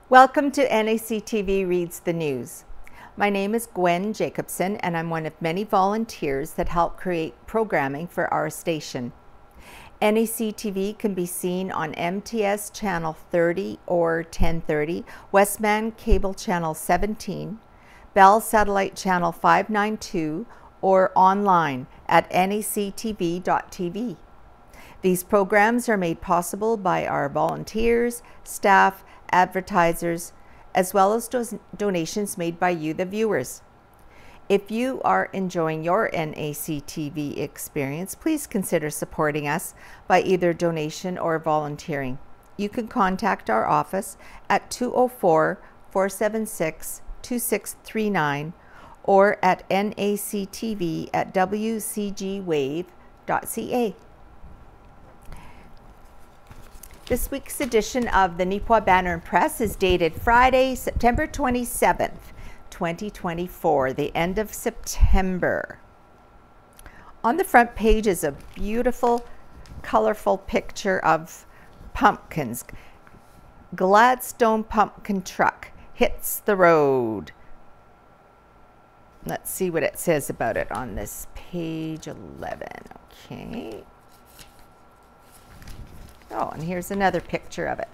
Welcome to NACTV Reads the News. My name is Gwen Jacobsen, and I'm one of many volunteers that help create programming for our station. NACTV can be seen on MTS Channel 30 or 1030, Westman Cable Channel 17, Bell Satellite Channel 592, or online at nactv.tv. These programs are made possible by our volunteers, staff, advertisers, as well as donations made by you, the viewers. If you are enjoying your NACTV experience, please consider supporting us by either donation or volunteering. You can contact our office at 204-476-2639 or at nactv@wcgwave.ca. This week's edition of the Neepawa Banner and Press is dated Friday, September 27th, 2024, the end of September. On the front page is a beautiful, colorful picture of pumpkins. Gladstone pumpkin truck hits the road. Let's see what it says about it on this page 11. Okay. Oh, and here's another picture of it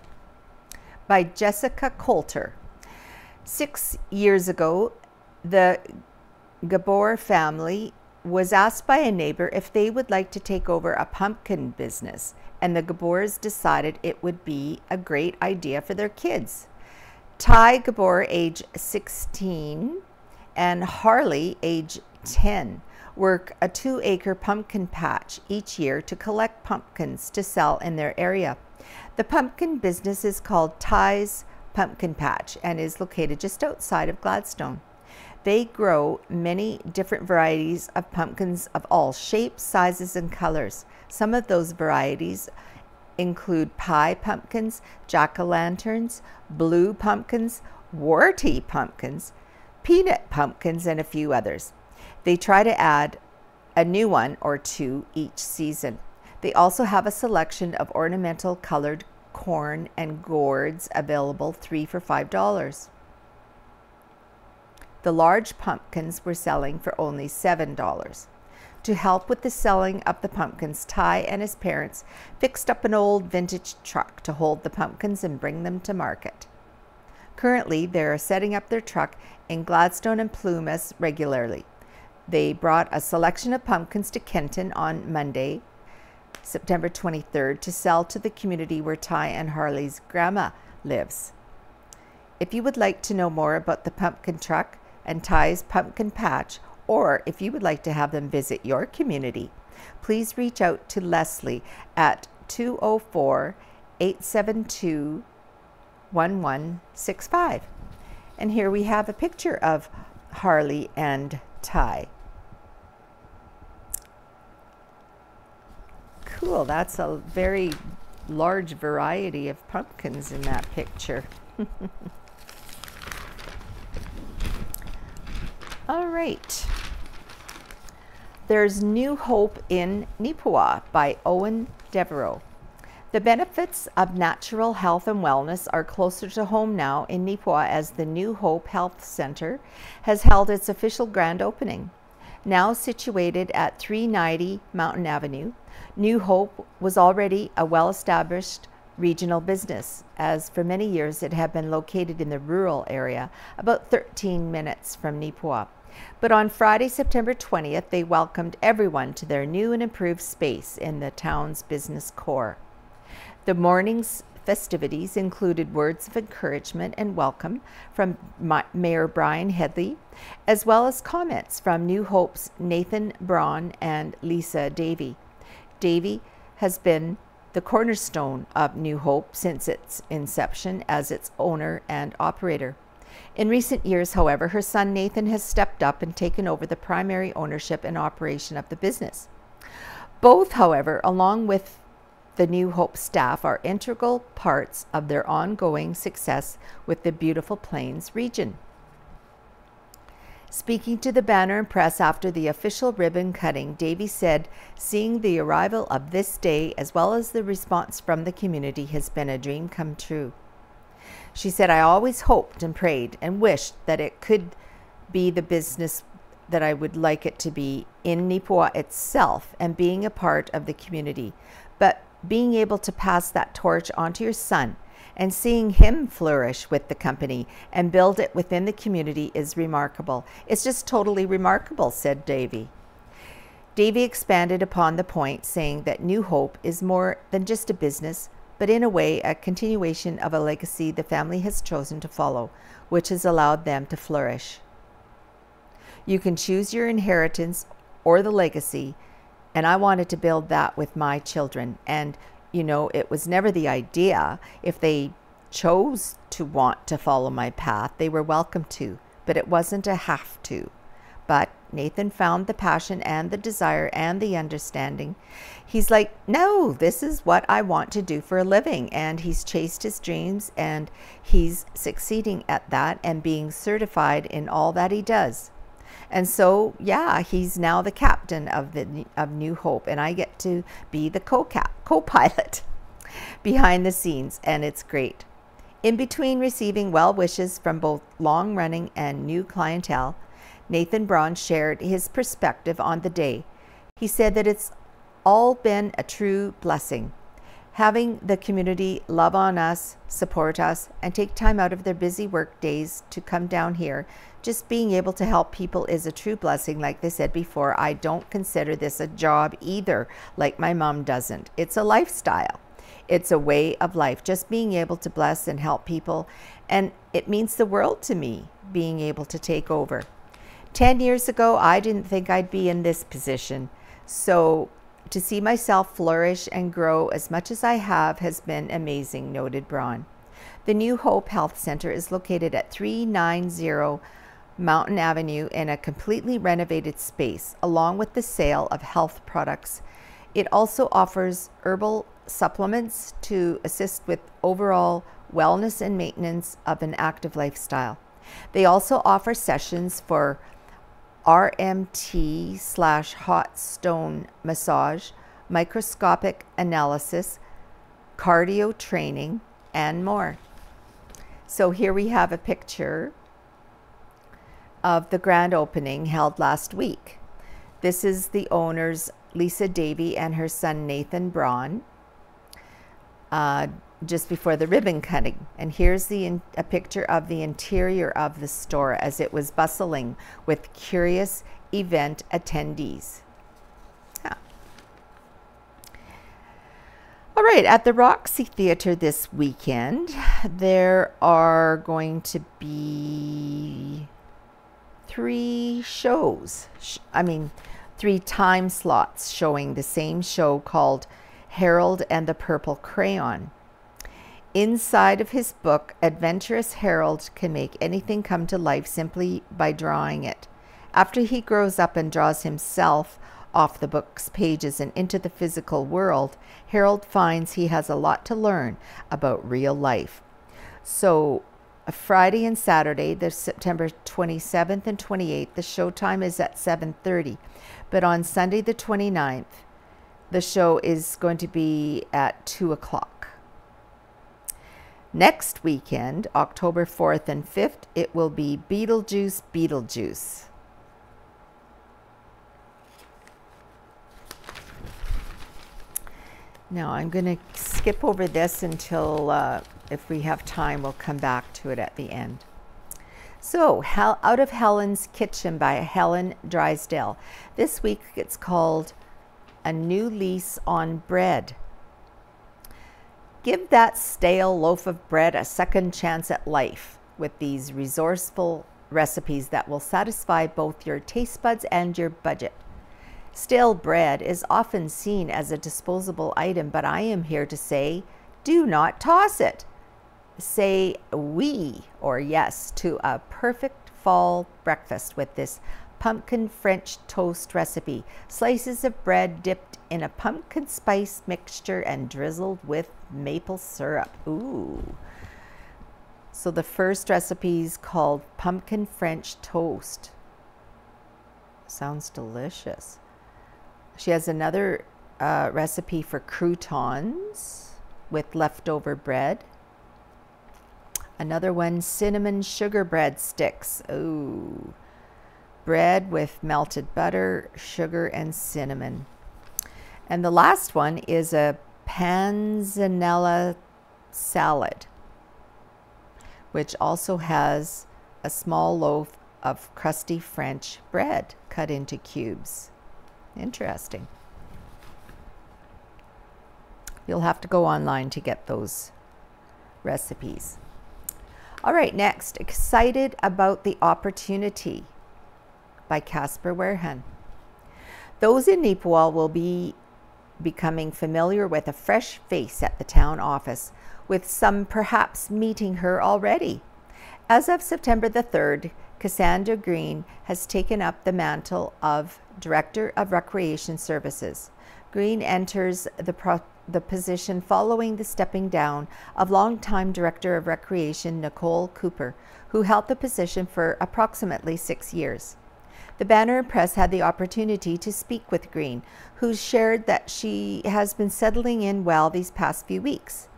by Jessica Coulter. 6 years ago, the Gabor family was asked by a neighbor if they would like to take over a pumpkin business, and the Gabors decided it would be a great idea for their kids. Ty Gabor, age 16, and Harley, age 10, work a 2-acre pumpkin patch each year to collect pumpkins to sell in their area. The pumpkin business is called Ty's Pumpkin Patch and is located just outside of Gladstone. They grow many different varieties of pumpkins of all shapes, sizes, and colors. Some of those varieties include pie pumpkins, jack-o'-lanterns, blue pumpkins, warty pumpkins, peanut pumpkins, and a few others. They try to add a new one or two each season. They also have a selection of ornamental colored corn and gourds available, 3 for $5. The large pumpkins were selling for only $7. To help with the selling of the pumpkins, Ty and his parents fixed up an old vintage truck to hold the pumpkins and bring them to market. Currently, they are setting up their truck in Gladstone and Plumas regularly. They brought a selection of pumpkins to Kenton on Monday, September 23rd, to sell to the community where Ty and Harley's grandma lives. If you would like to know more about the pumpkin truck and Ty's pumpkin patch, or if you would like to have them visit your community, please reach out to Leslie at 204-872-1165. And here we have a picture of Harley and Ty. Cool, that's a very large variety of pumpkins in that picture. All right. There's New Hope in Neepawa by Owen Devereaux. The benefits of natural health and wellness are closer to home now in Neepawa as the New Hope Health Center has held its official grand opening. Now situated at 390 Mountain Avenue, New Hope was already a well-established regional business, as for many years it had been located in the rural area, about 13 minutes from Neepawa. But on Friday, September 20th, they welcomed everyone to their new and improved space in the town's business core. The morning's festivities included words of encouragement and welcome from Mayor Brian Headley, as well as comments from New Hope's Nathan Braun and Lisa Davey. Davey has been the cornerstone of New Hope since its inception as its owner and operator. In recent years, however, her son Nathan has stepped up and taken over the primary ownership and operation of the business. Both, however, along with the New Hope staff, are integral parts of their ongoing success with the Beautiful Plains region. Speaking to the Banner and Press after the official ribbon cutting, Davey said, "Seeing the arrival of this day as well as the response from the community has been a dream come true. She said, I always hoped and prayed and wished that it could be the business that I would like it to be in Neepawa itself and being a part of the community. But being able to pass that torch on to your son and seeing him flourish with the company and build it within the community is remarkable. It's just totally remarkable, said Davy. Davy expanded upon the point, saying that New Hope is more than just a business, but in a way a continuation of a legacy the family has chosen to follow, which has allowed them to flourish. You can choose your inheritance or the legacy, and I wanted to build that with my children. And, you know, it was never the idea. If they chose to want to follow my path, they were welcome to, but it wasn't a have to. But Nathan found the passion and the desire and the understanding. He's like, no, this is what I want to do for a living. And he's chased his dreams, and he's succeeding at that and being certified in all that he does. And so, yeah, he's now the captain of New Hope, and I get to be the co-pilot behind the scenes, and it's great. In between receiving well wishes from both long-running and new clientele, Nathan Braun shared his perspective on the day. He said that it's all been a true blessing. Having the community love on us, support us, and take time out of their busy work days to come down here, just being able to help people is a true blessing. Like they said before, I don't consider this a job either, like my mom doesn't. It's a lifestyle. It's a way of life, just being able to bless and help people. And it means the world to me, being able to take over. 10 years ago, I didn't think I'd be in this position. So to see myself flourish and grow as much as I have has been amazing, noted Braun. The New Hope Health Center is located at 390 Mountain Avenue in a completely renovated space, along with the sale of health products. It also offers herbal supplements to assist with overall wellness and maintenance of an active lifestyle. They also offer sessions for RMT/hot stone massage, microscopic analysis, cardio training, and more. So here we have a picture of the grand opening held last week. This is the owners, Lisa Davy and her son Nathan Braun, just before the ribbon cutting. And here's a picture of the interior of the store as it was bustling with curious event attendees. All right, at the Roxy Theatre this weekend, there are going to be 3 shows. Three time slots showing the same show called Harold and the Purple Crayon. Inside of his book, adventurous Harold can make anything come to life simply by drawing it. After he grows up and draws himself off the book's pages and into the physical world, Harold finds he has a lot to learn about real life. So Friday and Saturday, the September 27th and 28th, the showtime is at 7:30. But on Sunday the 29th, the show is going to be at 2 o'clock. Next weekend, October 4th and 5th, it will be Beetlejuice, Beetlejuice. Now I'm going to skip over this until, if we have time, we'll come back to it at the end. So, Out of Helen's Kitchen by Helen Drysdale. This week it's called A New Lease on Bread. Give that stale loaf of bread a second chance at life with these resourceful recipes that will satisfy both your taste buds and your budget. Stale bread is often seen as a disposable item, but I am here to say, do not toss it. Say oui or yes to a perfect fall breakfast with this pumpkin French toast recipe. Slices of bread dipped in a pumpkin spice mixture and drizzled with maple syrup. Ooh. So the first recipe is called pumpkin French toast. Sounds delicious. She has another recipe for croutons with leftover bread. Another one, cinnamon sugar bread sticks. Ooh. Bread with melted butter, sugar, and cinnamon. And the last one is a panzanella salad, which also has a small loaf of crusty French bread cut into cubes. Interesting. You'll have to go online to get those recipes. All right, next, Excited About the Opportunity by Casper Werhan. Those in Neepawa will be becoming familiar with a fresh face at the town office, with some perhaps meeting her already. As of September the 3rd, Cassandra Groen has taken up the mantle of Director of Recreation Services. Groen enters the position following the stepping down of longtime Director of Recreation Nicole Cooper, who held the position for approximately 6 years. The Banner and Press had the opportunity to speak with Groen, who shared that she has been settling in well these past few weeks.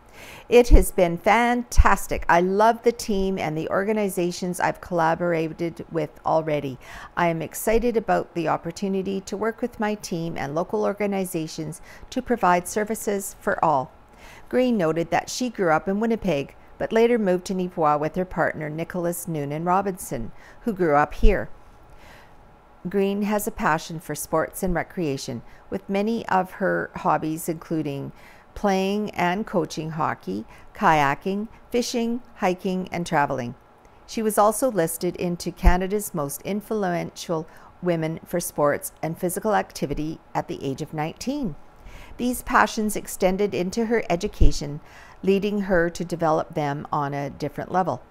It has been fantastic. I love the team and the organizations I've collaborated with already. I am excited about the opportunity to work with my team and local organizations to provide services for all. Groen noted that she grew up in Winnipeg, but later moved to Neepawa with her partner Nicholas Noonan Robinson, who grew up here. Groen has a passion for sports and recreation, with many of her hobbies including playing and coaching hockey, kayaking, fishing, hiking, and traveling. She was also listed into Canada's most influential women for sports and physical activity at the age of 19. These passions extended into her education, leading her to develop them on a different level.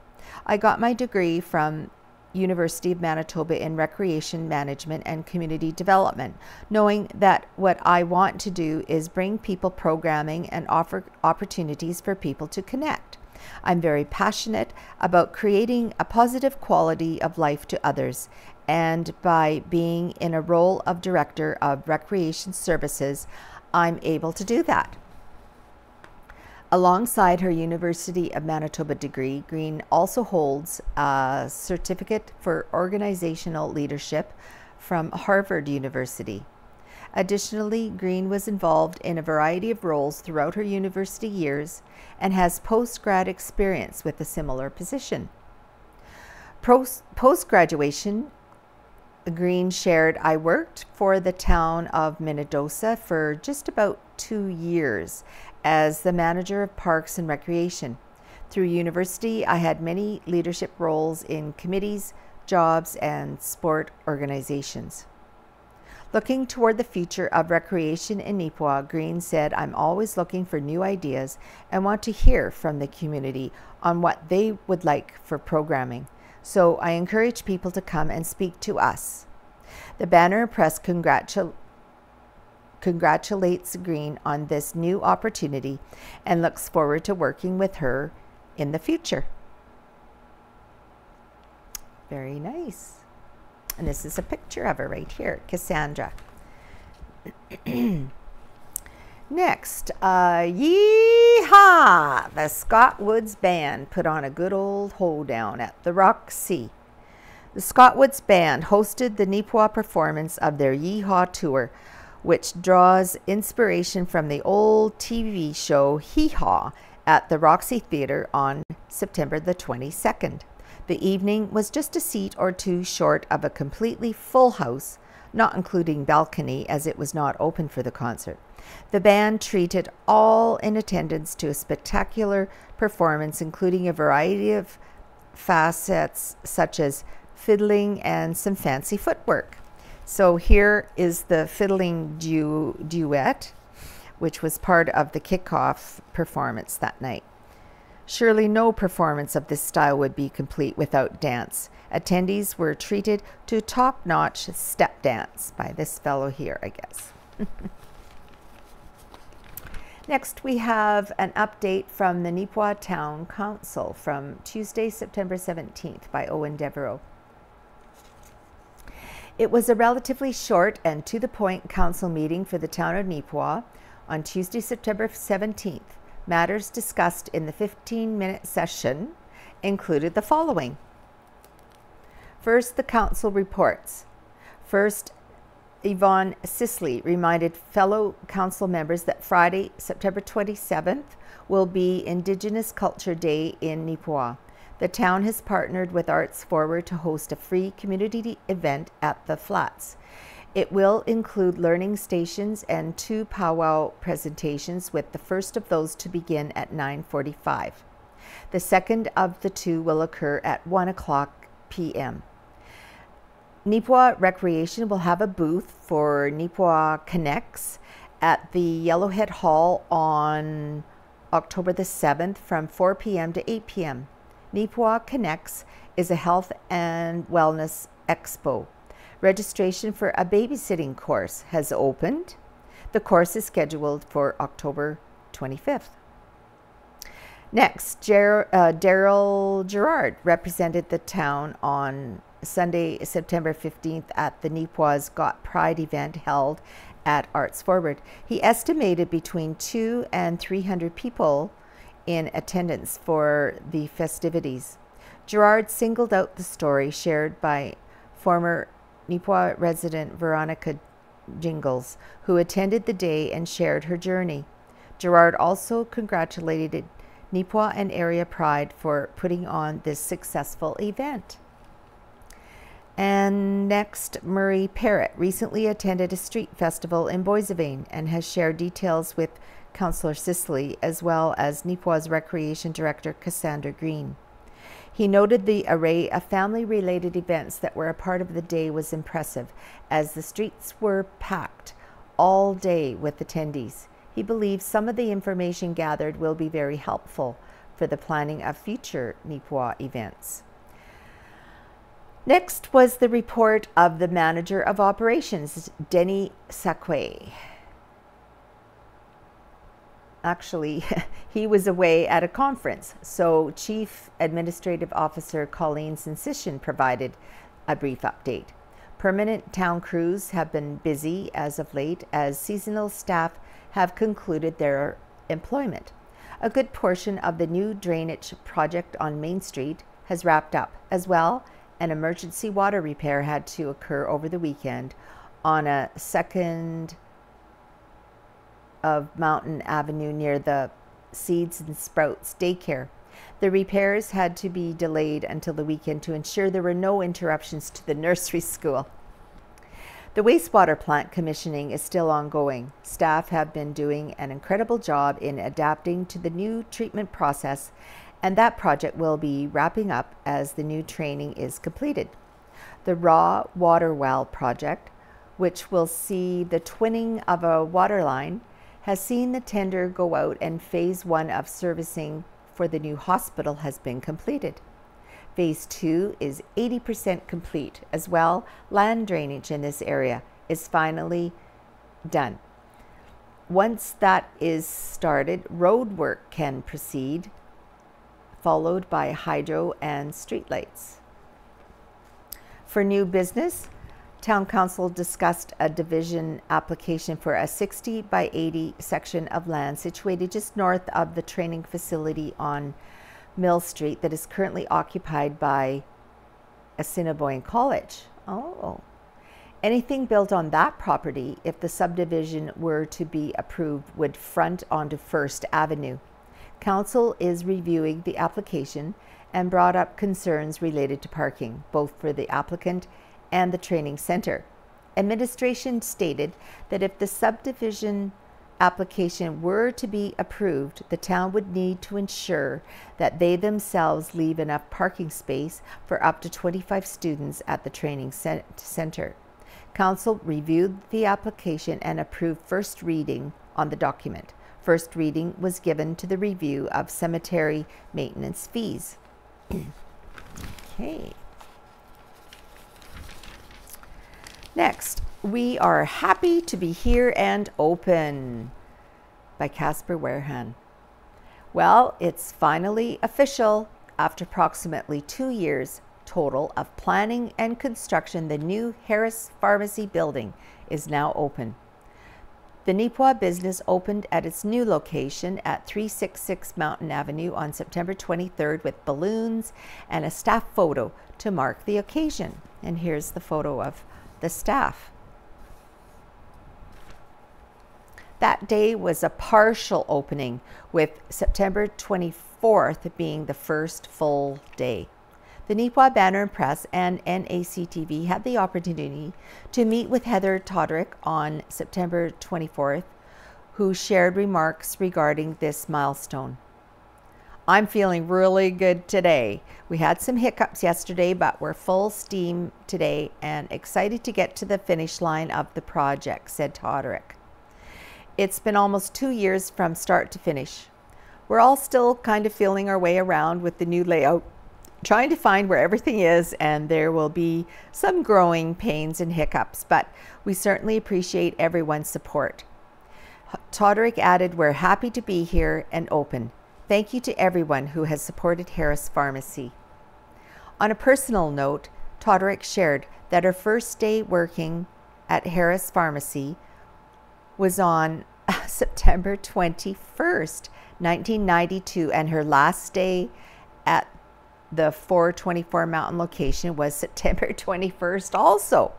I got my degree from University of Manitoba in Recreation Management and Community Development, knowing that what I want to do is bring people programming and offer opportunities for people to connect. I'm very passionate about creating a positive quality of life to others, and by being in a role of Director of Recreation Services, I'm able to do that. Alongside her University of Manitoba degree, Groen also holds a certificate for organizational leadership from Harvard University. Additionally, Groen was involved in a variety of roles throughout her university years and has post-grad experience with a similar position. Post-graduation, Groen shared, I worked for the town of Minnedosa for just about 2 years as the manager of parks and recreation. Through university, I had many leadership roles in committees, jobs, and sport organizations. Looking toward the future of recreation in Neepawa, Groen said, I'm always looking for new ideas and want to hear from the community on what they would like for programming. So I encourage people to come and speak to us. The Banner Press congratulates Groen on this new opportunity and looks forward to working with her in the future. Very nice. And this is a picture of her right here, Cassandra. Next, Yeehaw! The Scott Woods Band put on a good old hoedown at the Roxy. The Scott Woods Band hosted the Neepawa performance of their Yeehaw tour, which draws inspiration from the old TV show Hee Haw at the Roxy Theatre on September the 22nd. The evening was just a seat or two short of a completely full house, not including balcony as it was not open for the concert. The band treated all in attendance to a spectacular performance, including a variety of facets such as fiddling and some fancy footwork. So here is the fiddling duet, which was part of the kickoff performance that night. Surely no performance of this style would be complete without dance. Attendees were treated to top-notch step dance by this fellow here, I guess. Next, we have an update from the Neepawa Town Council from Tuesday, September 17th by Owen Devereaux. It was a relatively short and to-the-point council meeting for the town of Neepawa on Tuesday, September 17th. Matters discussed in the 15-minute session included the following. First, the council reports. First, Yvonne Sisley reminded fellow council members that Friday, September 27th, will be Indigenous Culture Day in Neepawa. The town has partnered with Arts Forward to host a free community event at the Flats. It will include learning stations and 2 powwow presentations, with the first of those to begin at 9:45. The second of the 2 will occur at 1:00 p.m. Neepawa Recreation will have a booth for Neepawa Connects at the Yellowhead Hall on October the 7th from 4 p.m. to 8 p.m. Neepawa Connects is a health and wellness expo. Registration for a babysitting course has opened. The course is scheduled for October 25th. Next, Daryl Gerard represented the town on Sunday, September 15th at the Neepawa's Got Pride event held at Arts Forward. He estimated between 200 and 300 people in attendance for the festivities. Gerard singled out the story shared by former Neepawa resident Veronica Jingles, who attended the day and shared her journey. Gerard also congratulated Neepawa and Area Pride for putting on this successful event. And next, Murray Parrott recently attended a street festival in Boissevain and has shared details with Councillor Sisley, as well as Neepawa's Recreation Director Cassandra Groen. He noted the array of family-related events that were a part of the day was impressive, as the streets were packed all day with attendees. He believes some of the information gathered will be very helpful for the planning of future Neepawa events. Next was the report of the Manager of Operations, Denny Sakwe. Actually, he was away at a conference, so Chief Administrative Officer Colleen Sensation provided a brief update. Permanent town crews have been busy as of late, as seasonal staff have concluded their employment. A good portion of the new drainage project on Main Street has wrapped up. As well, an emergency water repair had to occur over the weekend on a second of Mountain Avenue near the Seeds and Sprouts daycare. The repairs had to be delayed until the weekend to ensure there were no interruptions to the nursery school. The wastewater plant commissioning is still ongoing. Staff have been doing an incredible job in adapting to the new treatment process, and that project will be wrapping up as the new training is completed. The raw water well project, which will see the twinning of a water line, has seen the tender go out, and phase 1 of servicing for the new hospital has been completed. Phase 2 is 80% complete. As well, land drainage in this area is finally done. Once that is started, road work can proceed, followed by hydro and streetlights. For new business, Town Council discussed a division application for a 60 by 80 section of land situated just north of the training facility on Mill Street that is currently occupied by Assiniboine College. Oh. Anything built on that property, if the subdivision were to be approved, would front onto First Avenue. Council is reviewing the application and brought up concerns related to parking, both for the applicant and the training center. Administration stated that if the subdivision application were to be approved, the town would need to ensure that they themselves leave enough parking space for up to 25 students at the training center. Council reviewed the application and approved first reading on the document. First reading was given to the review of cemetery maintenance fees. Okay. Next, we are happy to be here and open by Casper Warehan. Well, it's finally official. After approximately 2 years total of planning and construction, the new Harris Pharmacy building is now open. The Neepawa business opened at its new location at 366 Mountain Avenue on September 23rd with balloons and a staff photo to mark the occasion. And here's the photo of the staff. That day was a partial opening, with September 24th being the first full day. The Neepawa Banner and Press and NACTV had the opportunity to meet with Heather Todrick on September 24th, who shared remarks regarding this milestone. I'm feeling really good today. We had some hiccups yesterday, but we're full steam today and excited to get to the finish line of the project, said Todrick. It's been almost 2 years from start to finish. We're all still kind of feeling our way around with the new layout, trying to find where everything is, and there will be some growing pains and hiccups, but we certainly appreciate everyone's support. Todrick added, "We're happy to be here and open. Thank you to everyone who has supported Harris Pharmacy." On a personal note, Todrick shared that her first day working at Harris Pharmacy was on September 21st, 1992, and her last day at the 424 Mountain location was September 21st, also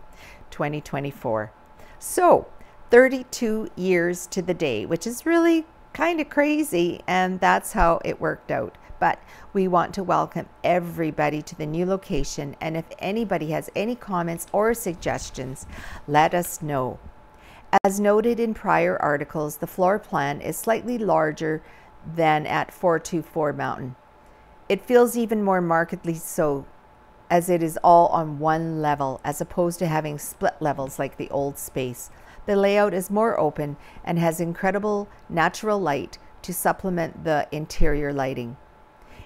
2024. So 32 years to the day, which is really kind of crazy, and that's how it worked out. But we want to welcome everybody to the new location, and if anybody has any comments or suggestions, let us know. As noted in prior articles, the floor plan is slightly larger than at 424 Mountain. It feels even more markedly so, as it is all on one level as opposed to having split levels like the old space. The layout is more open and has incredible natural light to supplement the interior lighting.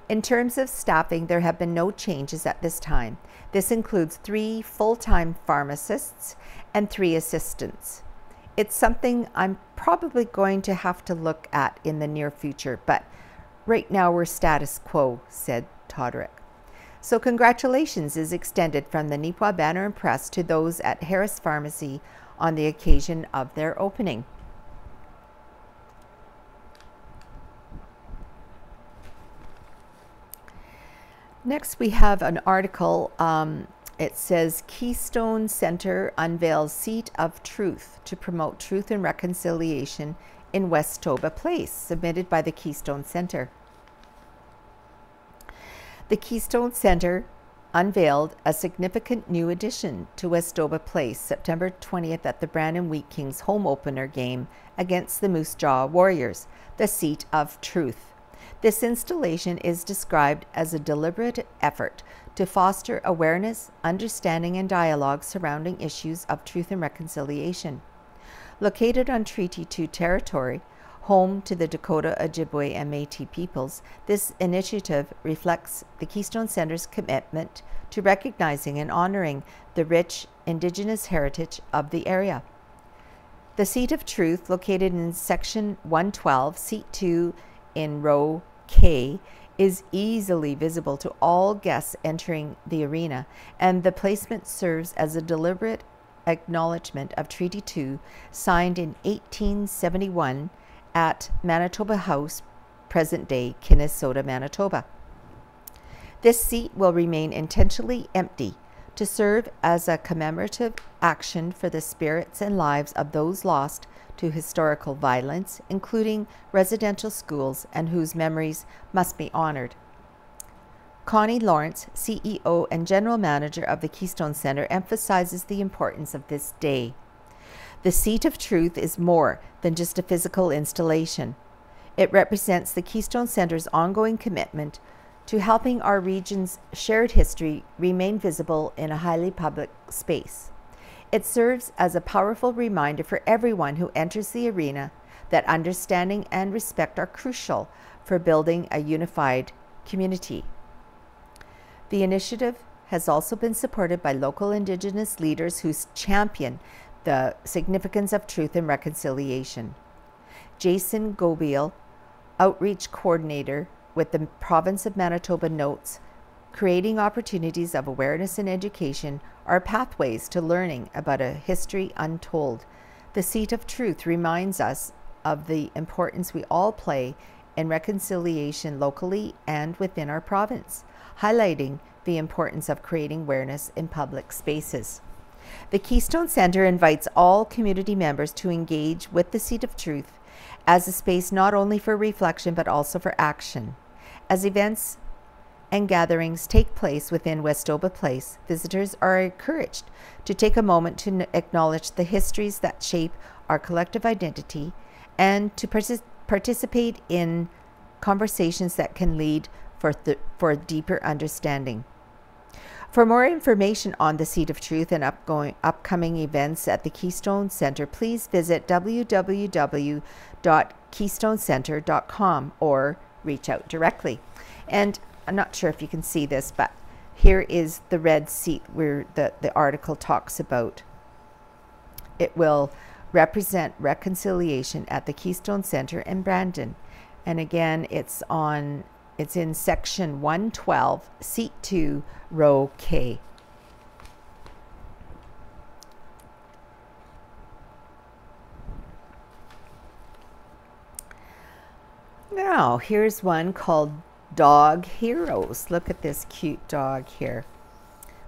In terms of staffing, there have been no changes at this time. This includes 3 full-time pharmacists and 3 assistants. It's something I'm probably going to have to look at in the near future, but right now we're status quo, said Todrick. So congratulations is extended from the Neepawa Banner and Press to those at Harris Pharmacy on the occasion of their opening. Next we have an article. It says Keystone Center unveils Seat of Truth to promote truth and reconciliation in Westoba Place, submitted by the Keystone Center. The Keystone Center unveiled a significant new addition to Westoba Place September 20th at the Brandon Wheat Kings home opener game against the Moose Jaw Warriors, the Seat of Truth. This installation is described as a deliberate effort to foster awareness, understanding, and dialogue surrounding issues of truth and reconciliation. Located on Treaty 2 territory, home to the Dakota, Ojibwe, and Métis peoples, this initiative reflects the Keystone Center's commitment to recognizing and honoring the rich Indigenous heritage of the area. The Seat of Truth, located in Section 112, Seat 2 in Row K, is easily visible to all guests entering the arena, and the placement serves as a deliberate acknowledgement of Treaty 2, signed in 1871 at Manitoba House, present-day Kinnesota, Manitoba. This seat will remain intentionally empty to serve as a commemorative action for the spirits and lives of those lost to historical violence, including residential schools, and whose memories must be honored. Connie Lawrence, CEO and General Manager of the Keystone Center, emphasizes the importance of this day. The Seat of Truth is more than just a physical installation. It represents the Keystone Center's ongoing commitment to helping our region's shared history remain visible in a highly public space. It serves as a powerful reminder for everyone who enters the arena that understanding and respect are crucial for building a unified community. The initiative has also been supported by local Indigenous leaders who champion the significance of truth and reconciliation. Jason Gobiel, Outreach Coordinator with the Province of Manitoba, notes, creating opportunities of awareness and education are pathways to learning about a history untold. The Seat of Truth reminds us of the importance we all play in reconciliation locally and within our province, highlighting the importance of creating awareness in public spaces. The Keystone Centre invites all community members to engage with the Seat of Truth as a space not only for reflection but also for action. As events and gatherings take place within Westoba Place, visitors are encouraged to take a moment to acknowledge the histories that shape our collective identity and to participate in conversations that can lead for deeper understanding. For more information on the Seat of Truth and upcoming events at the Keystone Centre, please visit www.keystonecentre.com or reach out directly. And I'm not sure if you can see this, but here is the red seat where the article talks about. It will represent reconciliation at the Keystone Centre in Brandon. And again, it's in section 112, seat 2, row K. Now, here's one called Dog Heroes. Look at this cute dog here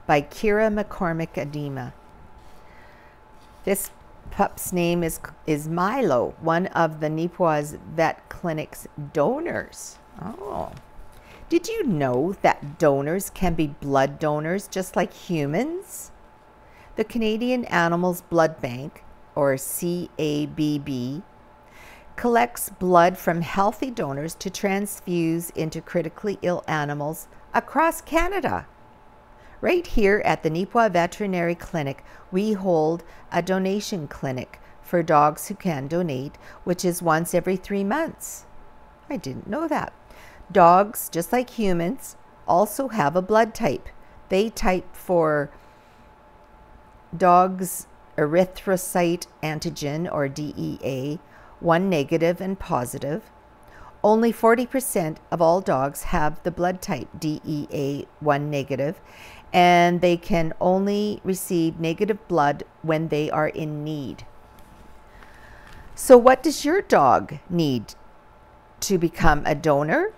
by Kira McCormick Adema. This pup's name is Milo, one of the Neepawa's vet clinic's donors. Oh, did you know that donors can be blood donors just like humans? The Canadian Animals Blood Bank, or CABB, collects blood from healthy donors to transfuse into critically ill animals across Canada. Right here at the Neepawa Veterinary Clinic, we hold a donation clinic for dogs who can donate, which is once every 3 months. I didn't know that. Dogs, just like humans, also have a blood type. They type for dogs' erythrocyte antigen, or DEA, 1 negative and positive. Only 40% of all dogs have the blood type DEA 1 negative, and they can only receive negative blood when they are in need. So what does your dog need to become a donor?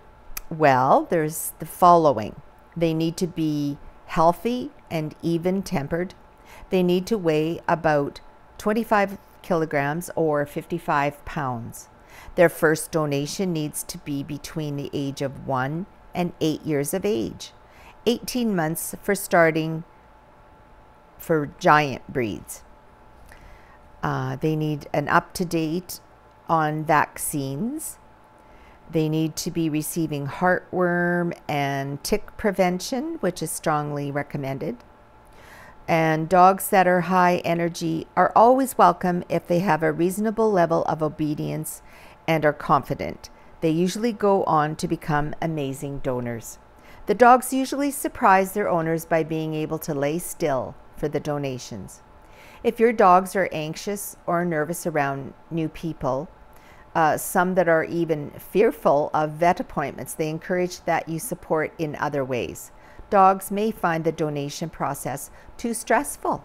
Well, there's the following. They need to be healthy and even-tempered. They need to weigh about 25 kilograms or 55 pounds. Their first donation needs to be between the age of 1 and 8 years of age. 18 months for starting for giant breeds. They need an up-to-date on vaccines. They need to be receiving heartworm and tick prevention, which is strongly recommended. And dogs that are high energy are always welcome if they have a reasonable level of obedience and are confident. They usually go on to become amazing donors. The dogs usually surprise their owners by being able to lay still for the donations. If your dogs are anxious or nervous around new people, some that are even fearful of vet appointments, they encourage that you support in other ways. Dogs may find the donation process too stressful.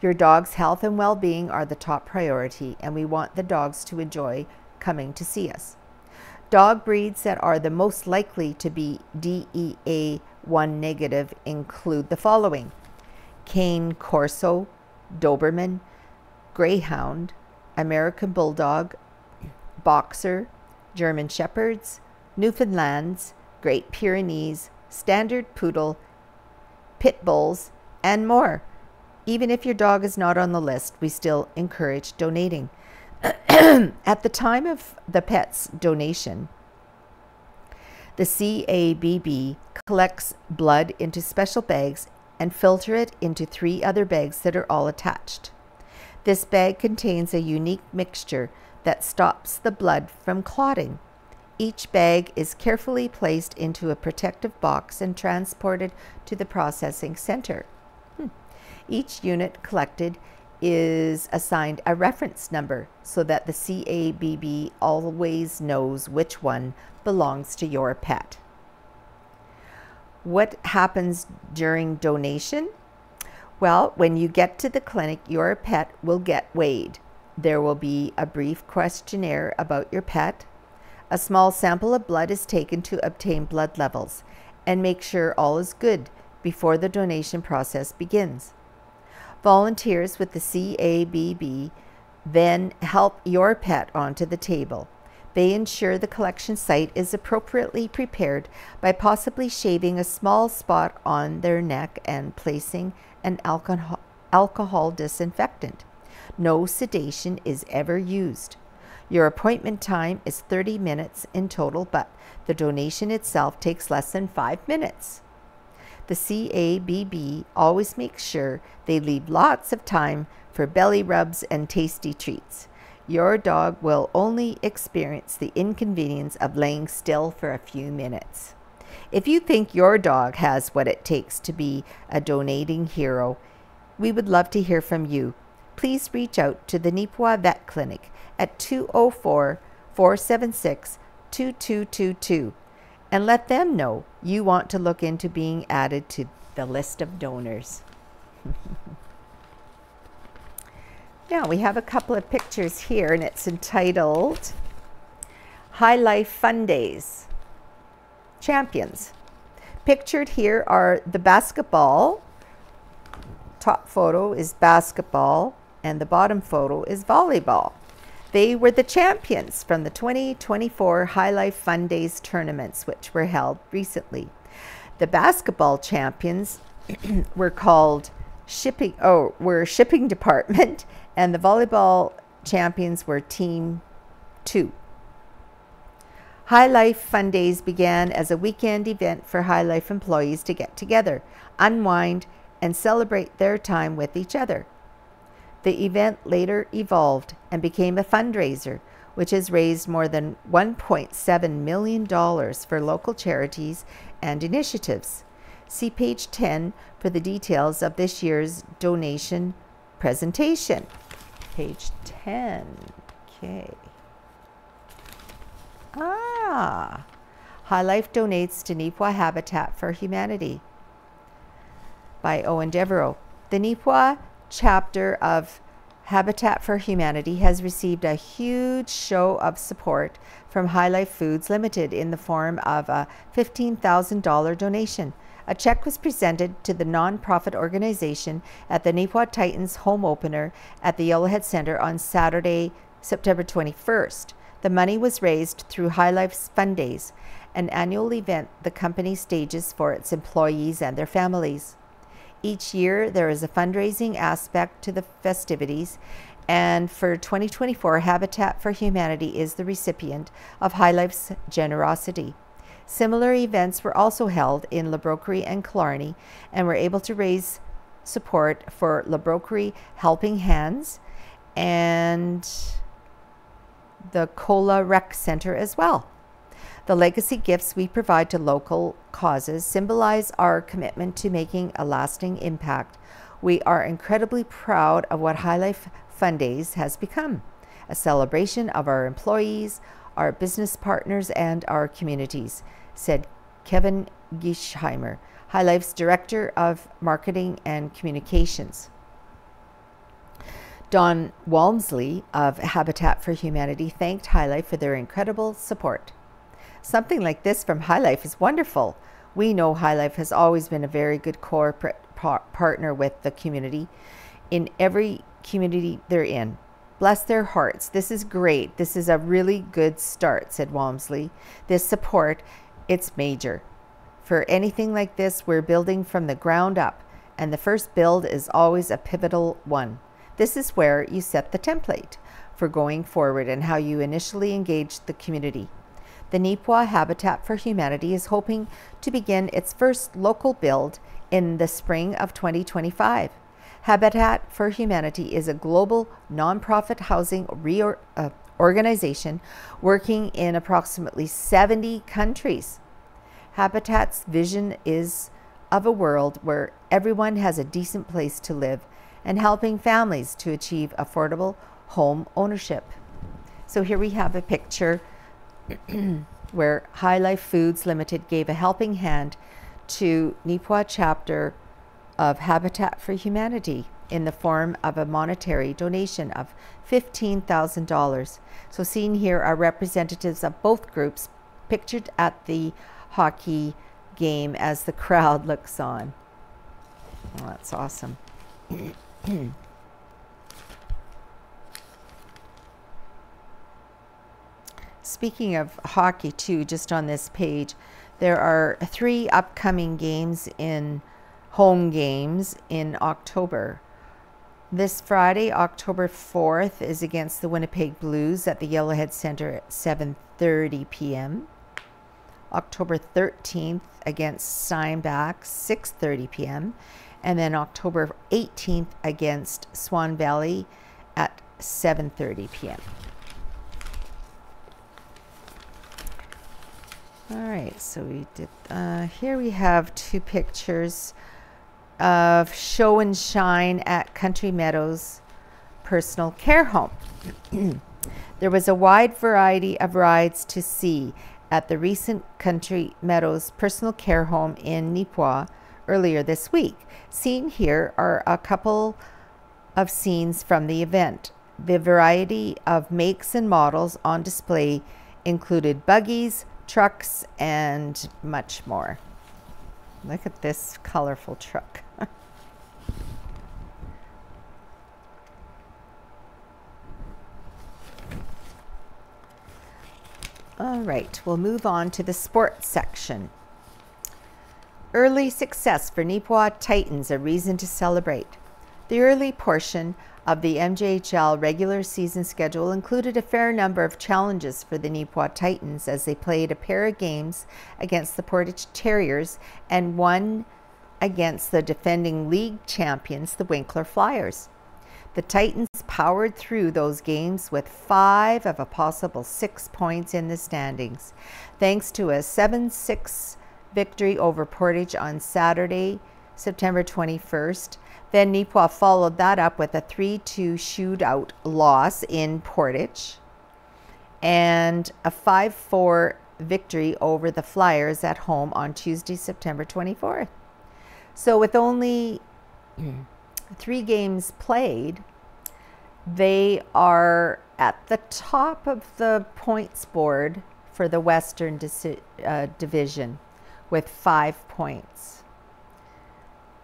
Your dog's health and well-being are the top priority, and we want the dogs to enjoy coming to see us. Dog breeds that are the most likely to be DEA 1 negative include the following: Cane Corso, Doberman, Greyhound, American Bulldog, Boxer, German Shepherds, Newfoundlands, Great Pyrenees, Standard Poodle, Pit Bulls, and more. Even if your dog is not on the list, we still encourage donating. At the time of the pet's donation, the CABB collects blood into special bags and filter it into 3 other bags that are all attached. This bag contains a unique mixture that stops the blood from clotting. Each bag is carefully placed into a protective box and transported to the processing center. Each unit collected is assigned a reference number so that the CABB always knows which one belongs to your pet. What happens during donation? Well, when you get to the clinic, your pet will get weighed. There will be a brief questionnaire about your pet. A small sample of blood is taken to obtain blood levels and make sure all is good before the donation process begins. Volunteers with the CABB then help your pet onto the table. They ensure the collection site is appropriately prepared by possibly shaving a small spot on their neck and placing an alcohol disinfectant. No sedation is ever used. Your appointment time is 30 minutes in total, but the donation itself takes less than 5 minutes. The CABB always makes sure they leave lots of time for belly rubs and tasty treats. Your dog will only experience the inconvenience of laying still for a few minutes. If you think your dog has what it takes to be a donating hero, we would love to hear from you. Please reach out to the Neepawa Vet Clinic at 204-476-2222 and let them know you want to look into being added to the list of donors. Now we have a couple of pictures here, and it's entitled High Life Fun Days Champions. Pictured here are the basketball. Top photo is basketball and the bottom photo is volleyball. They were the champions from the 2024 High Life Fun Days tournaments, which were held recently. The basketball champions were called shipping department, and the volleyball champions were Team 2. High Life Fun Days began as a weekend event for High Life employees to get together, unwind, and celebrate their time with each other. The event later evolved and became a fundraiser, which has raised more than $1.7 million for local charities and initiatives. See page 10 for the details of this year's donation presentation. Page 10. Okay. High Life donates to Neepawa Habitat for Humanity by Owen Devereaux. The Neepawa chapter of Habitat for Humanity has received a huge show of support from High Life Foods Limited in the form of a $15,000 donation. A check was presented to the non-profit organization at the Neepawa Titans home opener at the Yellowhead Center on Saturday, September 21st. The money was raised through High Life's Fun Days, an annual event the company stages for its employees and their families. Each year, there is a fundraising aspect to the festivities, and for 2024, Habitat for Humanity is the recipient of High Life's generosity. Similar events were also held in Labroquerie and Killarney and were able to raise support for Labroquerie Helping Hands and the Cola Rec Center as well. The legacy gifts we provide to local causes symbolize our commitment to making a lasting impact. We are incredibly proud of what High Life Fun Days has become, a celebration of our employees, our business partners, and our communities, said Kevin Giesheimer, High Life's Director of Marketing and Communications. Don Walmsley of Habitat for Humanity thanked High Life for their incredible support. Something like this from High Life is wonderful. We know High Life has always been a very good corporate partner with the community in every community they're in. Bless their hearts. This is great. This is a really good start, said Walmsley. This support, it's major. For anything like this, we're building from the ground up, and the first build is always a pivotal one. This is where you set the template for going forward and how you initially engage the community. The Neepawa Habitat for Humanity is hoping to begin its first local build in the spring of 2025. Habitat for Humanity is a global nonprofit housing organization working in approximately 70 countries. Habitat's vision is of a world where everyone has a decent place to live and helping families to achieve affordable home ownership. So here we have a picture where High Life Foods Limited gave a helping hand to Neepawa chapter of Habitat for Humanity in the form of a monetary donation of $15,000. So seen here are representatives of both groups pictured at the hockey game as the crowd looks on. Oh, that's awesome. Speaking of hockey too, just on this page, there are 3 upcoming games in home games in October. This Friday, October 4th, is against the Winnipeg Blues at the Yellowhead Centre at 7:30 p.m. October 13th against Steinbach, 6:30 p.m. And then October 18th against Swan Valley at 7:30 p.m. All right, so we did, here we have 2 pictures of Show and Shine at Country Meadows Personal Care Home. There was a wide variety of rides to see at the recent Country Meadows Personal Care Home in Neepawa earlier this week. Seen here are a couple of scenes from the event. The variety of makes and models on display included buggies, trucks, and much more. Look at this colorful truck. All right, we'll move on to the sports section. Early success for Neepawa Titans, a reason to celebrate. The early portion of the MJHL regular season schedule included a fair number of challenges for the Neepawa Titans as they played a pair of games against the Portage Terriers and one against the defending league champions, the Winkler Flyers. The Titans powered through those games with 5 of a possible 6 points in the standings, thanks to a 7-6 victory over Portage on Saturday, September 21st. Then Neepawa followed that up with a 3-2 shootout loss in Portage and a 5-4 victory over the Flyers at home on Tuesday, September 24th. So with only 3 games played, they are at the top of the points board for the Western Division with 5 points.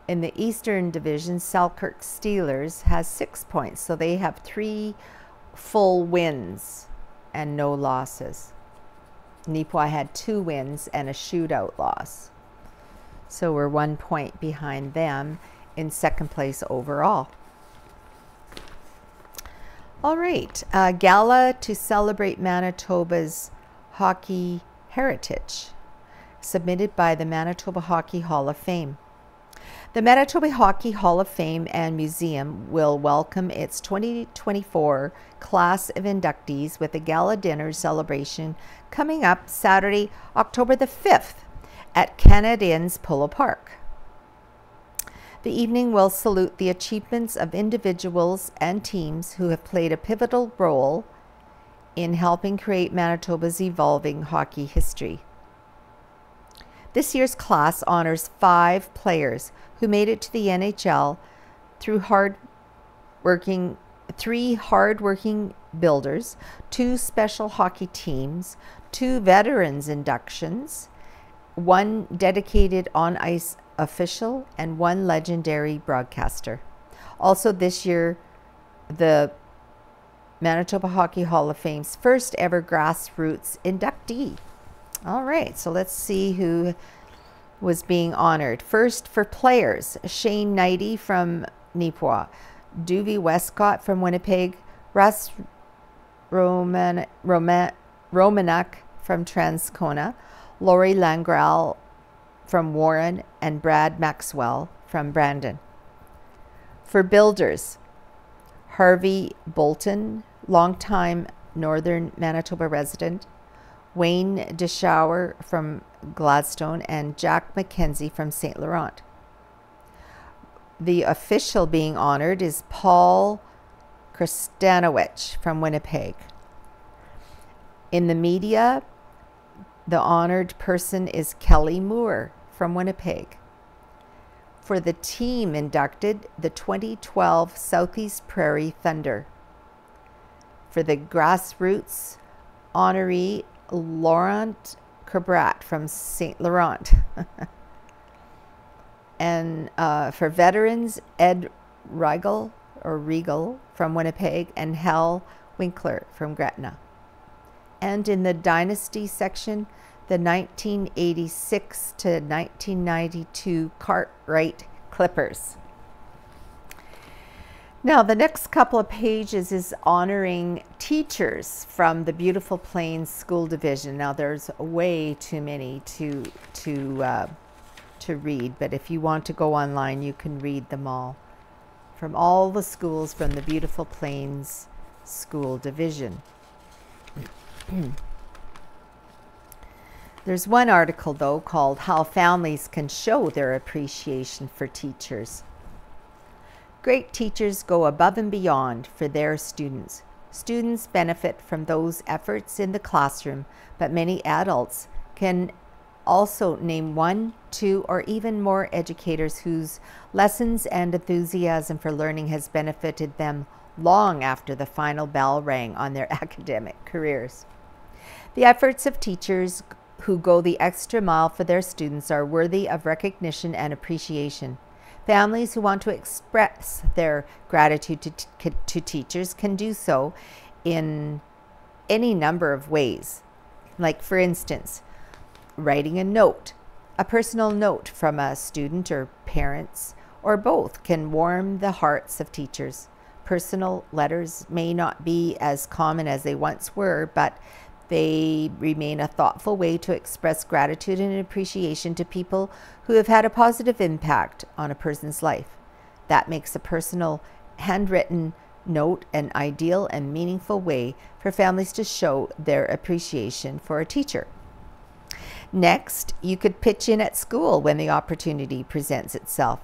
In the Eastern Division, Selkirk Steelers has 6 points, so they have 3 full wins and no losses. Neepawa had 2 wins and a shootout loss. So we're 1 point behind them in second place overall. All right, a gala to celebrate Manitoba's hockey heritage, submitted by the Manitoba Hockey Hall of Fame. The Manitoba Hockey Hall of Fame and Museum will welcome its 2024 class of inductees with a gala dinner celebration coming up Saturday, October the 5th at Canadians Polo Park. The evening will salute the achievements of individuals and teams who have played a pivotal role in helping create Manitoba's evolving hockey history. This year's class honors 5 players who made it to the NHL through 3 hard-working builders, 2 special hockey teams, 2 veterans inductions, 1 dedicated on-ice official, and 1 legendary broadcaster. Also this year, the Manitoba Hockey Hall of Fame's first ever grassroots inductee. All right, so let's see who was being honored. First, for players, Shane Knighty from Neepawa, Duvie Westcott from Winnipeg, Russ Romanek from Transcona, Lori Langral from Warren, and Brad Maxwell from Brandon. For builders, Harvey Bolton, longtime Northern Manitoba resident, Wayne Deshower from Gladstone, and Jack McKenzie from St. Laurent. The official being honored is Paul Kristanowicz from Winnipeg. In the media, the honored person is Kelly Moore from Winnipeg. for the team inducted the 2012 Southeast Prairie Thunder. For the grassroots honoree, Laurent Cabrat from St. Laurent. And for veterans, Ed Regal from Winnipeg and Hal Winkler from Gretna. And in the dynasty section, the 1986 to 1992 Cartwright Clippers. Now, the next couple of pages is honoring teachers from the Beautiful Plains School Division. Now, there's way too many to read, but if you want to go online, you can read them all. From all the schools from the Beautiful Plains School Division. There's one article, though, called How Families Can Show Their Appreciation for Teachers. Great teachers go above and beyond for their students. Students benefit from those efforts in the classroom, but many adults can also name one, two, or even more educators whose lessons and enthusiasm for learning has benefited them long after the final bell rang on their academic careers. The efforts of teachers who go the extra mile for their students are worthy of recognition and appreciation. Families who want to express their gratitude to teachers can do so in any number of ways. Like, for instance, writing a note. A personal note from a student or parents, or both, can warm the hearts of teachers. Personal letters may not be as common as they once were, but they remain a thoughtful way to express gratitude and appreciation to people who have had a positive impact on a person's life. That makes a personal handwritten note an ideal and meaningful way for families to show their appreciation for a teacher. Next, you could pitch in at school when the opportunity presents itself.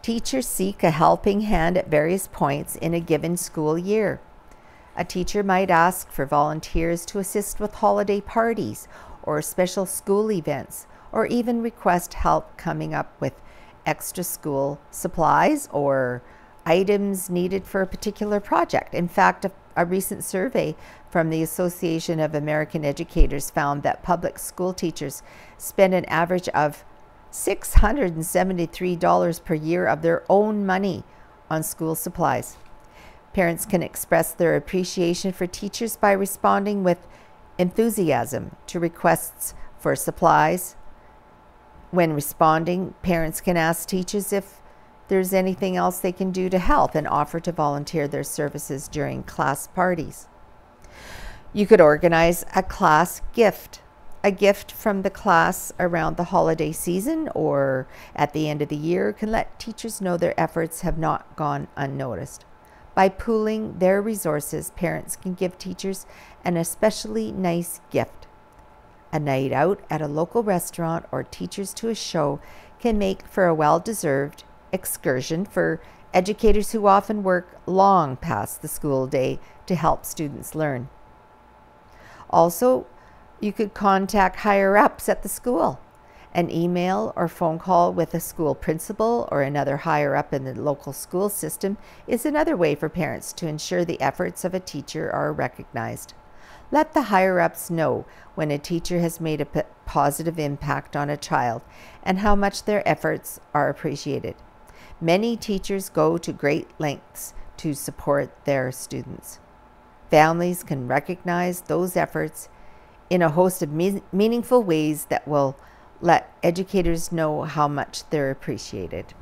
Teachers seek a helping hand at various points in a given school year. A teacher might ask for volunteers to assist with holiday parties or special school events, or even request help coming up with extra school supplies or items needed for a particular project. In fact, a recent survey from the Association of American Educators found that public school teachers spend an average of $673 per year of their own money on school supplies. Parents can express their appreciation for teachers by responding with enthusiasm to requests for supplies. When responding, parents can ask teachers if there's anything else they can do to help and offer to volunteer their services during class parties. You could organize a class gift. A gift from the class around the holiday season or at the end of the year can let teachers know their efforts have not gone unnoticed. By pooling their resources, parents can give teachers an especially nice gift. A night out at a local restaurant or teachers to a show can make for a well-deserved excursion for educators who often work long past the school day to help students learn. Also, you could contact higher-ups at the school. An email or phone call with a school principal or another higher-up in the local school system is another way for parents to ensure the efforts of a teacher are recognized. Let the higher-ups know when a teacher has made a positive impact on a child and how much their efforts are appreciated. Many teachers go to great lengths to support their students. Families can recognize those efforts in a host of meaningful ways that will let educators know how much they're appreciated.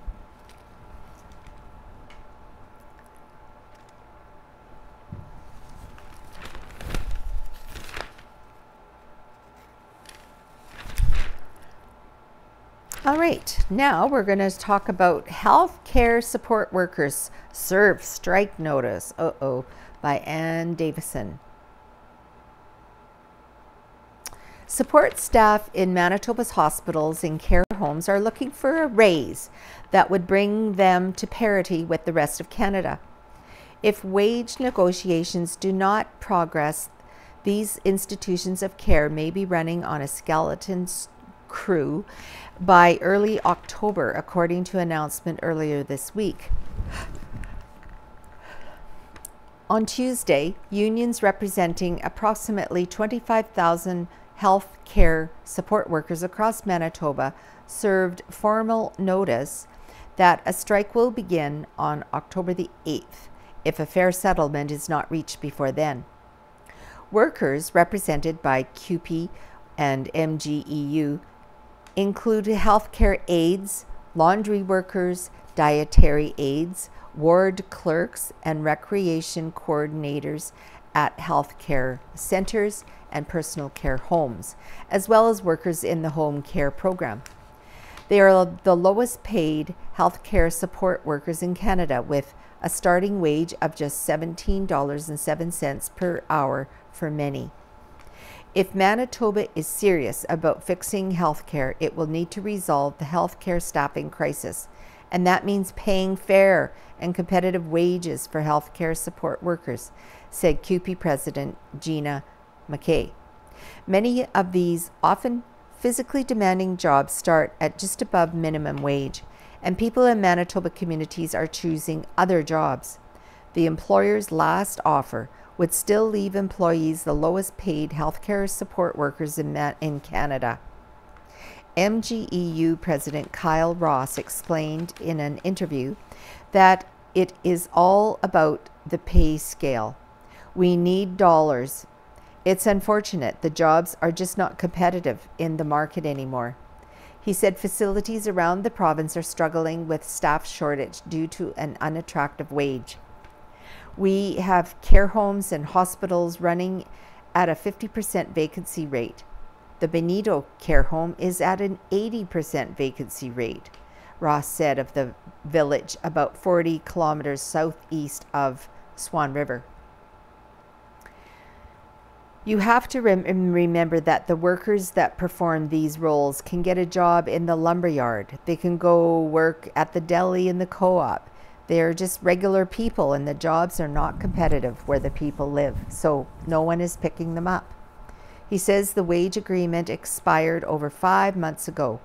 All right, now we're going to talk about healthcare support workers serve strike notice. By Ann Davison. Support staff in Manitoba's hospitals and care homes are looking for a raise that would bring them to parity with the rest of Canada. If wage negotiations do not progress, these institutions of care may be running on a skeleton accrue by early October, according to an announcement earlier this week. On Tuesday, unions representing approximately 25,000 health care support workers across Manitoba served formal notice that a strike will begin on October the 8th if a fair settlement is not reached before then. Workers represented by CUPE and MGEU include healthcare aides, laundry workers, dietary aides, ward clerks, and recreation coordinators at healthcare centers and personal care homes, as well as workers in the home care program. They are the lowest paid healthcare support workers in Canada, with a starting wage of just $17.07 per hour for many. If Manitoba is serious about fixing healthcare, it will need to resolve the healthcare staffing crisis, and that means paying fair and competitive wages for healthcare support workers, said CUPE President Gina McKay. Many of these often physically demanding jobs start at just above minimum wage, and people in Manitoba communities are choosing other jobs. The employer's last offer would still leave employees the lowest paid healthcare support workers in Canada. MGEU President Kyle Ross explained in an interview that it is all about the pay scale. We need dollars. It's unfortunate the jobs are just not competitive in the market anymore. He said facilities around the province are struggling with staff shortage due to an unattractive wage. We have care homes and hospitals running at a 50% vacancy rate. The Benito care home is at an 80% vacancy rate, Ross said of the village about 40 kilometers southeast of Swan River. You have to remember that the workers that perform these roles can get a job in the lumberyard. They can go work at the deli in the co-op. They're just regular people, and the jobs are not competitive where the people live, so no one is picking them up. He says the wage agreement expired over 5 months ago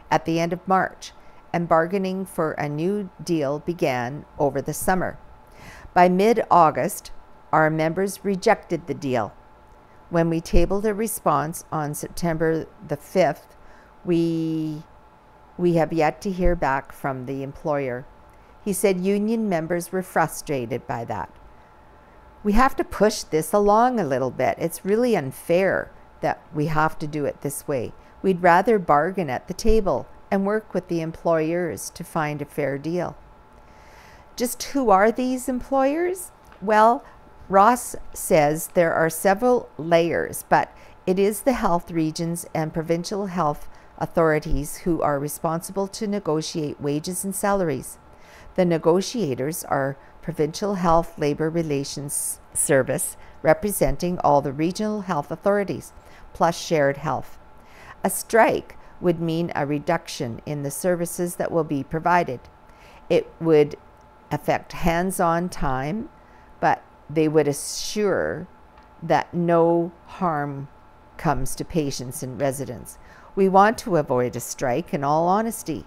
at the end of March, and bargaining for a new deal began over the summer. By mid-August, our members rejected the deal. When we tabled a response on September the 5th, we have yet to hear back from the employer. He said union members were frustrated by that. We have to push this along a little bit. It's really unfair that we have to do it this way. We'd rather bargain at the table and work with the employers to find a fair deal. Just who are these employers? Well, Ross says there are several layers, but it is the health regions and provincial health authorities who are responsible to negotiate wages and salaries. The negotiators are Provincial Health Labor Relations Service, representing all the regional health authorities, plus shared health. A strike would mean a reduction in the services that will be provided. It would affect hands-on time, but they would assure that no harm comes to patients and residents. We want to avoid a strike, in all honesty.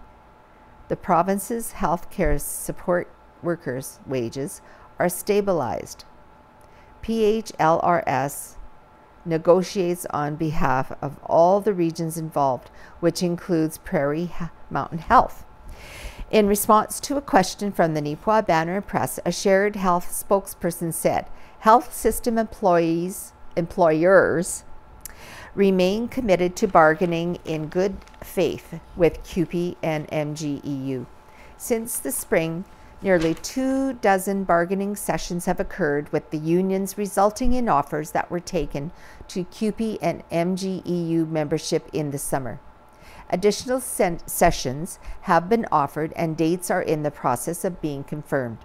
The province's healthcare support workers' wages are stabilized. PHLRS negotiates on behalf of all the regions involved, which includes Prairie Mountain Health. In response to a question from the Neepawa Banner and Press, a shared health spokesperson said, health system employers remain committed to bargaining in good faith with CUPE and MGEU. Since the spring, nearly 24 bargaining sessions have occurred with the unions, resulting in offers that were taken to CUPE and MGEU membership in the summer. Additional sessions have been offered and dates are in the process of being confirmed.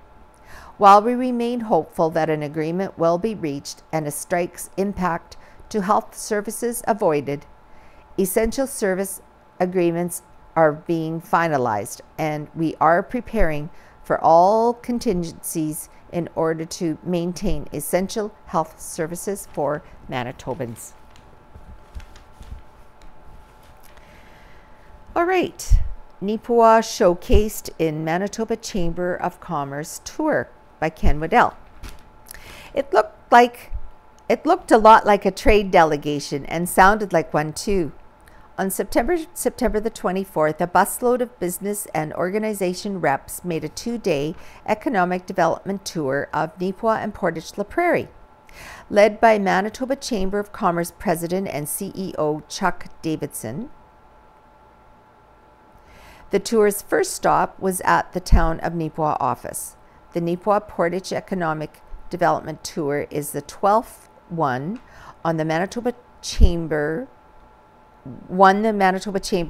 While we remain hopeful that an agreement will be reached and a strike's impact to health services avoided, essential service agreements are being finalized, and we are preparing for all contingencies in order to maintain essential health services for Manitobans. All right, Neepawa showcased in Manitoba Chamber of Commerce tour by Ken Waddell. It looked a lot like a trade delegation and sounded like one too. On September the 24th, a busload of business and organization reps made a 2-day economic development tour of Neepawa and Portage la Prairie. Led by Manitoba Chamber of Commerce President and CEO Chuck Davidson, the tour's first stop was at the Town of Neepawa office. The Neepawa Portage Economic Development Tour is the 12th one the Manitoba Chamber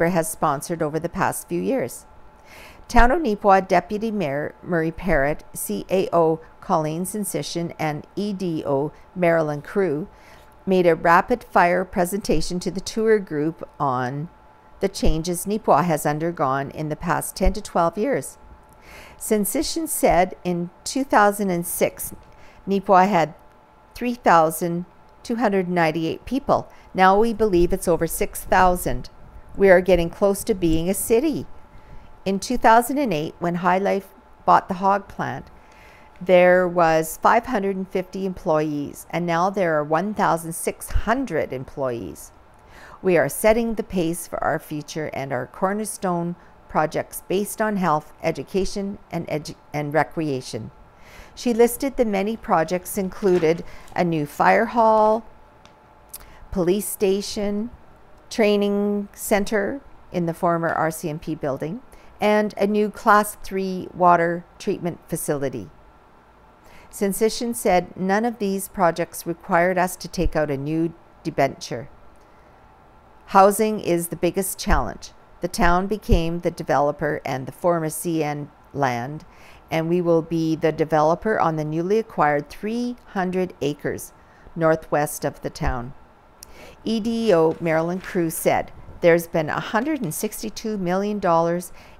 has sponsored over the past few years. Town of Neepawa Deputy Mayor Murray Parrott, CAO Colleen Sensation, and EDO Marilyn Crew made a rapid-fire presentation to the tour group on the changes Neepawa has undergone in the past 10 to 12 years. Sensation said in 2006, Neepawa had 3,298 people. Now we believe it's over 6,000. We are getting close to being a city. In 2008, when High Life bought the hog plant, there was 550 employees, and now there are 1,600 employees. We are setting the pace for our future and our cornerstone projects based on health, education, and recreation. She listed the many projects included a new fire hall, police station, training center in the former RCMP building, and a new Class 3 water treatment facility. Sensation said none of these projects required us to take out a new debenture. Housing is the biggest challenge. The town became the developer and the former CN land, and we will be the developer on the newly acquired 300 acres northwest of the town. EDO Marilyn Crew said there's been $162 million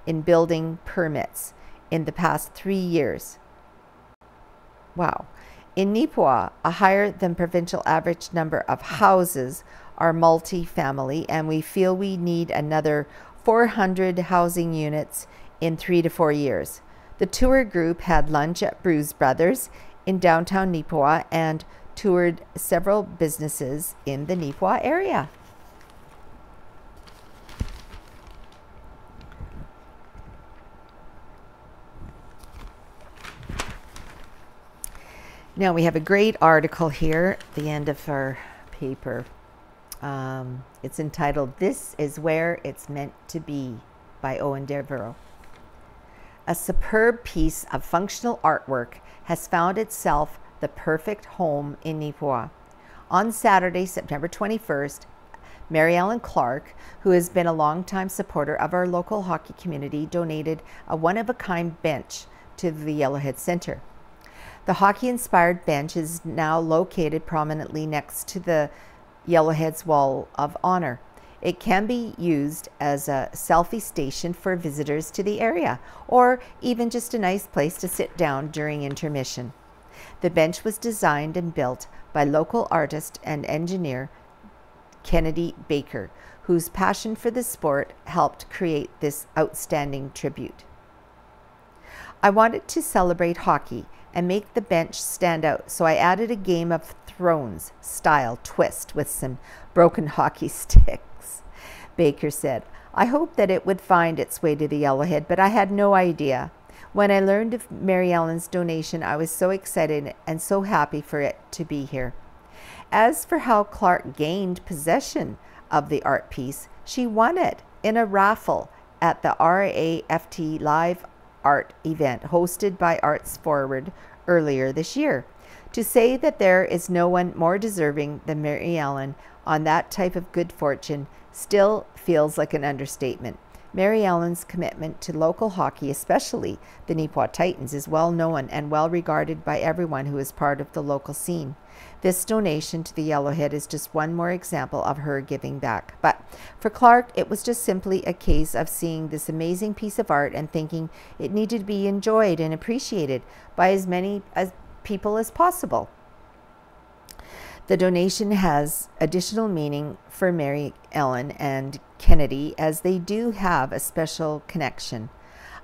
in building permits in the past 3 years. Wow. In Neepawa, a higher than provincial average number of houses are multi-family, and we feel we need another 400 housing units in 3 to 4 years. The tour group had lunch at Bruce Brothers in downtown Neepawa and toured several businesses in the Neepawa area. Now we have a great article here at the end of our paper. It's entitled, "This is Where It's Meant to Be" by Owen Devereaux. A superb piece of functional artwork has found itself the perfect home in Neepawa. On Saturday, September 21st, Mary Ellen Clark, who has been a longtime supporter of our local hockey community, donated a one-of-a-kind bench to the Yellowhead Center. The hockey-inspired bench is now located prominently next to the Yellowhead's Wall of Honor. It can be used as a selfie station for visitors to the area, or even just a nice place to sit down during intermission. The bench was designed and built by local artist and engineer Kennedy Baker, whose passion for the sport helped create this outstanding tribute. I wanted to celebrate hockey and make the bench stand out, so I added a Game of Thrones style twist with some broken hockey sticks. Baker said, "I hoped that it would find its way to the Yellowhead, but I had no idea. When I learned of Mary Ellen's donation, I was so excited and so happy for it to be here." As for how Clark gained possession of the art piece, she won it in a raffle at the RAFT Live Art event hosted by Arts Forward earlier this year. To say that there is no one more deserving than Mary Ellen on that type of good fortune still feels like an understatement. Mary Ellen's commitment to local hockey, especially the Neepawa Titans, is well known and well regarded by everyone who is part of the local scene. This donation to the Yellowhead is just one more example of her giving back. But for Clark, it was just simply a case of seeing this amazing piece of art and thinking it needed to be enjoyed and appreciated by as many people as possible. The donation has additional meaning for Mary Ellen and Kennedy, as they do have a special connection.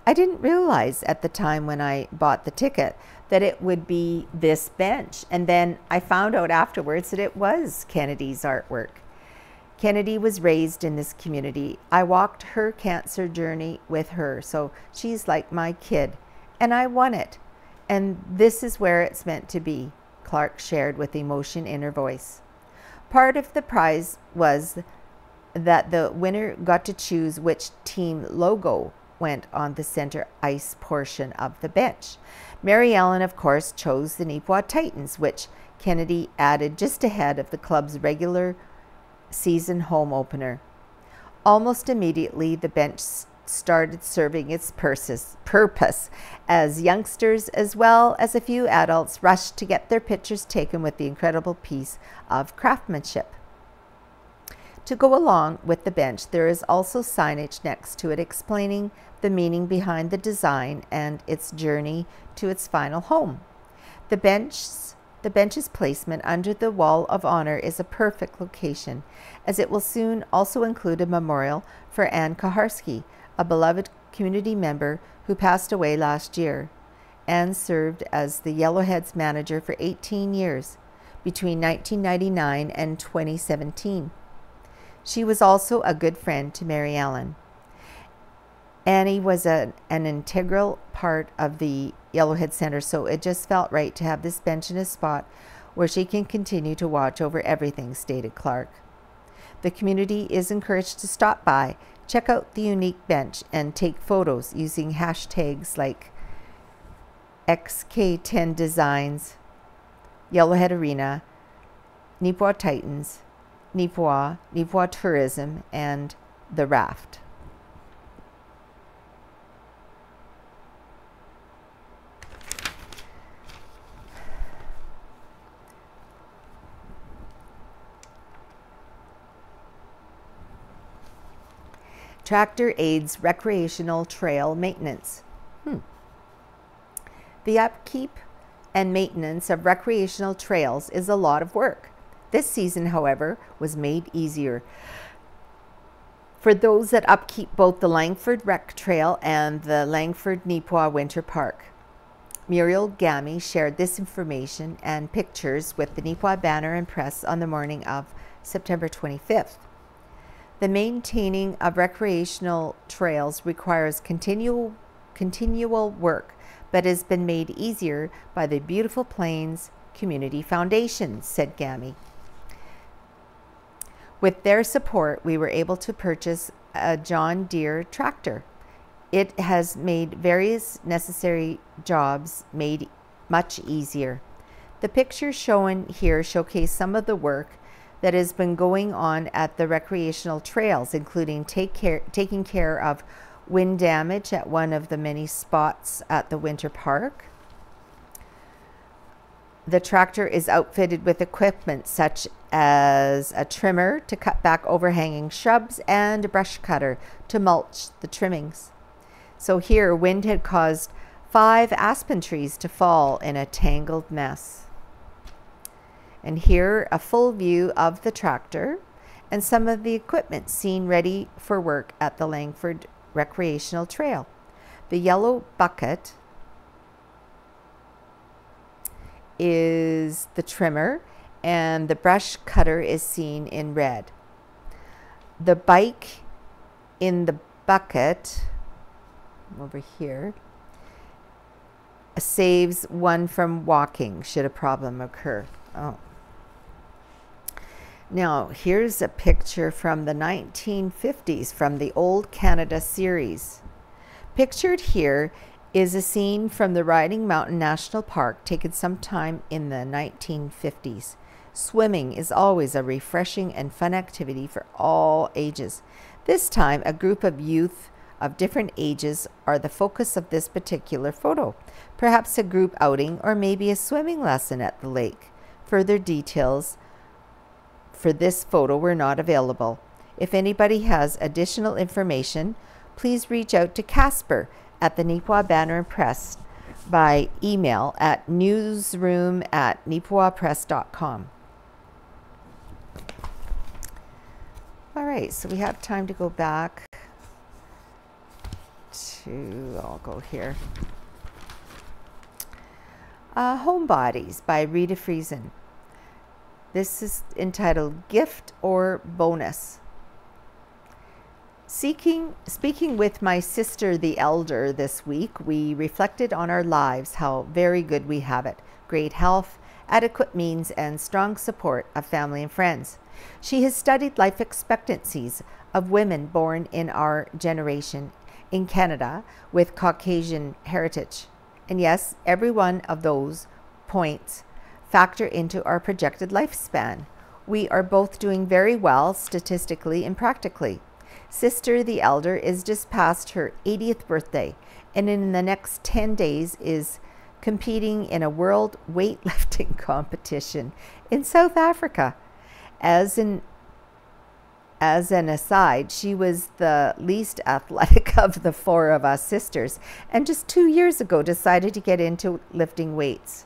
I didn't realize at the time when I bought the ticket that it would be this bench, and then I found out afterwards that it was Kennedy's artwork. Kennedy was raised in this community. I walked her cancer journey with her, so she's like my kid, and I won it. And this is where it's meant to be, Clark shared with emotion in her voice. Part of the prize was that the winner got to choose which team logo went on the center ice portion of the bench. Mary Ellen, of course, chose the Neepawa Titans, which Kennedy added just ahead of the club's regular season home opener. Almost immediately, the bench started serving its purpose as youngsters as well as a few adults rushed to get their pictures taken with the incredible piece of craftsmanship. To go along with the bench, there is also signage next to it explaining the meaning behind the design and its journey to its final home. The bench's placement under the Wall of Honor is a perfect location, as it will soon also include a memorial for Anne Kaharski, a beloved community member who passed away last year. Anne served as the Yellowheads manager for 18 years, between 1999 and 2017. She was also a good friend to Mary Ellen. Annie was an integral part of the Yellowhead Center, so it just felt right to have this bench in a spot where she can continue to watch over everything, stated Clark. The community is encouraged to stop by, check out the unique bench, and take photos using hashtags like XK10 Designs, Yellowhead Arena, Neepawa Titans, Neepawa Tourism, and The Raft. Tractor aids recreational trail maintenance. The upkeep and maintenance of recreational trails is a lot of work. This season, however, was made easier for those that upkeep both the Langford Rec Trail and the Langford Neepawa Winter Park. Muriel Gammy shared this information and pictures with the Neepawa Banner and Press on the morning of September 25th. The maintaining of recreational trails requires continual work, but has been made easier by the Beautiful Plains Community Foundation, said Gammy. With their support, we were able to purchase a John Deere tractor. It has made various necessary jobs made much easier. The pictures shown here showcase some of the work that has been going on at the recreational trails, including taking care of wind damage at one of the many spots at the Winter Park. The tractor is outfitted with equipment such as a trimmer to cut back overhanging shrubs and a brush cutter to mulch the trimmings. So here, wind had caused 5 aspen trees to fall in a tangled mess. And here, a full view of the tractor and some of the equipment seen ready for work at the Langford Recreational Trail. The yellow bucket is the trimmer, and the brush cutter is seen in red. The bike in the bucket over here saves one from walking should a problem occur. Now, here's a picture from the 1950s from the Old Canada series. Pictured here is a scene from the Riding Mountain National Park taken sometime in the 1950s. Swimming is always a refreshing and fun activity for all ages. This time, a group of youth of different ages are the focus of this particular photo. Perhaps a group outing or maybe a swimming lesson at the lake. Further details for this photo were not available. If anybody has additional information, please reach out to Casper at the Neepawa Banner and Press by email at newsroom@neepawapress.com. right, so we have time to go back to, I'll go here. Homebodies by Rita Friesen. This is entitled Gift or Bonus. Speaking with my sister, the elder, this week, we reflected on our lives, how very good we have it. Great health, adequate means, and strong support of family and friends. She has studied life expectancies of women born in our generation in Canada with Caucasian heritage. And yes, every one of those points factor into our projected lifespan. We are both doing very well statistically and practically. Sister, the elder, is just past her 80th birthday, and in the next 10 days is competing in a world weightlifting competition in South Africa. As an aside, she was the least athletic of the four of us sisters, and just 2 years ago decided to get into lifting weights.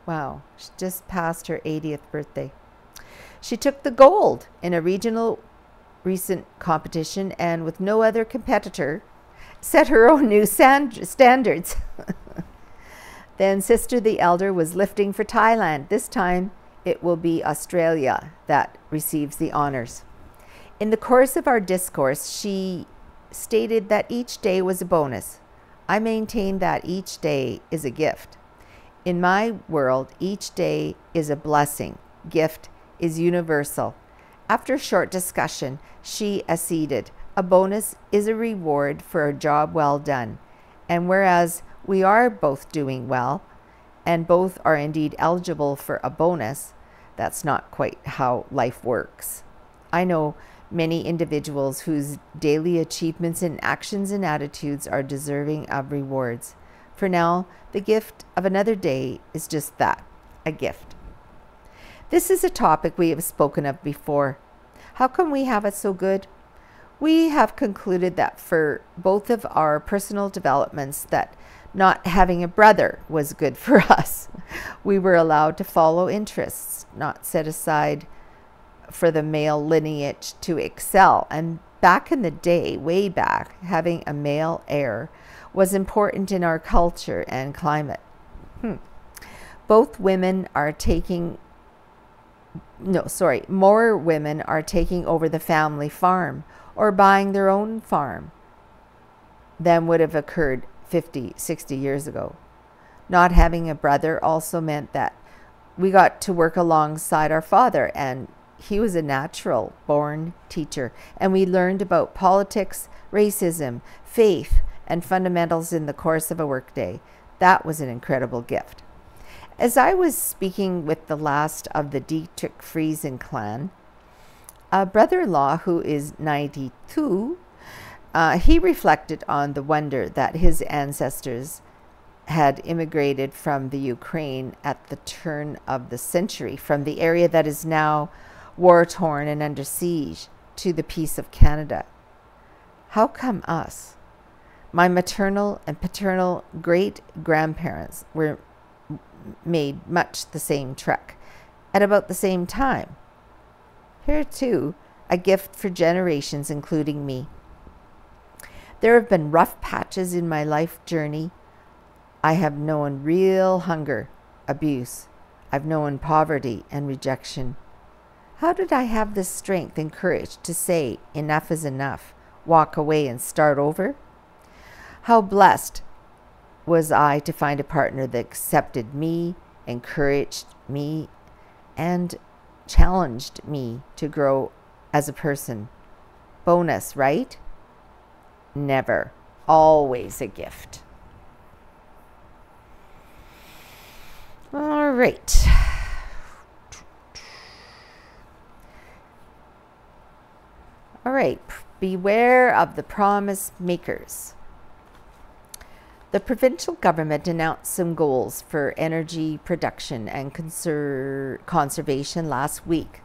Wow, she just passed her 80th birthday. She took the gold in a regional recent competition, and with no other competitor, set her own new standards. Then Sister the elder was lifting for Thailand. This time it will be Australia that receives the honors. In the course of our discourse, she stated that each day was a bonus. I maintain that each day is a gift. In my world, each day is a blessing. Gift is universal. After a short discussion, she acceded. A bonus is a reward for a job well done. And whereas we are both doing well, and both are indeed eligible for a bonus, that's not quite how life works. I know many individuals whose daily achievements and actions and attitudes are deserving of rewards. For now, the gift of another day is just that, a gift. This is a topic we have spoken of before. How come we have it so good? We have concluded that for both of our personal developments that not having a brother was good for us. We were allowed to follow interests, not set aside for the male lineage to excel. And back in the day, way back, having a male heir was important in our culture and climate. More women are taking over the family farm or buying their own farm than would have occurred 50, 60 years ago. Not having a brother also meant that we got to work alongside our father, and he was a natural born teacher, and we learned about politics, racism, faith, and fundamentals in the course of a workday. That was an incredible gift. As I was speaking with the last of the Dietrich Friesen clan, a brother-in-law who is 92, he reflected on the wonder that his ancestors had immigrated from the Ukraine at the turn of the century, from the area that is now war-torn and under siege to the peace of Canada. How come us? My maternal and paternal great-grandparents were made much the same trek at about the same time. Here too, a gift for generations, including me. There have been rough patches in my life journey. I have known real hunger, abuse. I've known poverty and rejection. How did I have the strength and courage to say enough is enough, walk away and start over? How blessed was I to find a partner that accepted me, encouraged me, and challenged me to grow as a person. Bonus, right? Never. Always a gift. All right. All right. Beware of the promise makers. The provincial government announced some goals for energy production and conservation last week.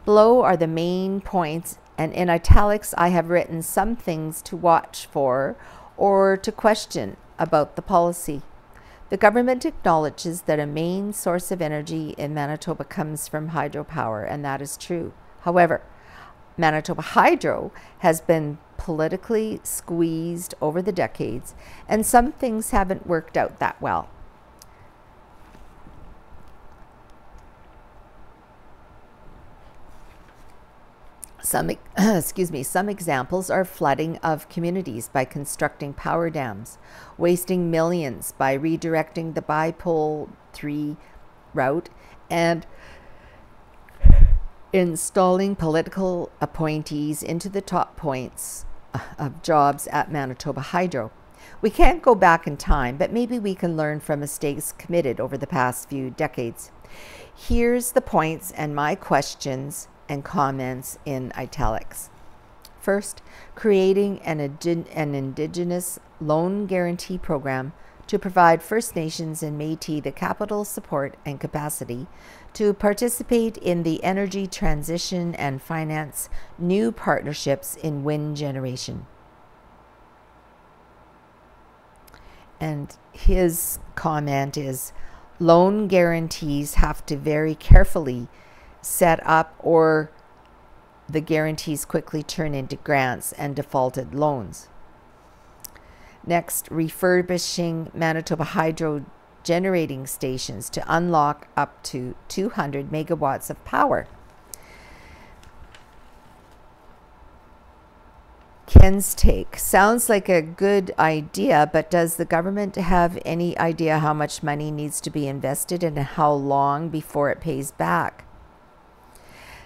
Below are the main points, and in italics I have written some things to watch for or to question about the policy. The government acknowledges that a main source of energy in Manitoba comes from hydropower, and that is true. However, Manitoba Hydro has been politically squeezed over the decades, and some things haven't worked out that well. Some examples are flooding of communities by constructing power dams, wasting millions by redirecting the Bipole 3 route, and installing political appointees into the top points of jobs at Manitoba Hydro. We can't go back in time, but maybe we can learn from mistakes committed over the past few decades. Here's the points and my questions and comments in italics. First, creating an Indigenous loan guarantee program to provide First Nations and Métis the capital support and capacity to participate in the energy transition and finance new partnerships in wind generation. And his comment is, loan guarantees have to very carefully set up, or the guarantees quickly turn into grants and defaulted loans. Next, refurbishing Manitoba Hydro generating stations to unlock up to 200 megawatts of power. Ken's take, sounds like a good idea, but does the government have any idea how much money needs to be invested and how long before it pays back?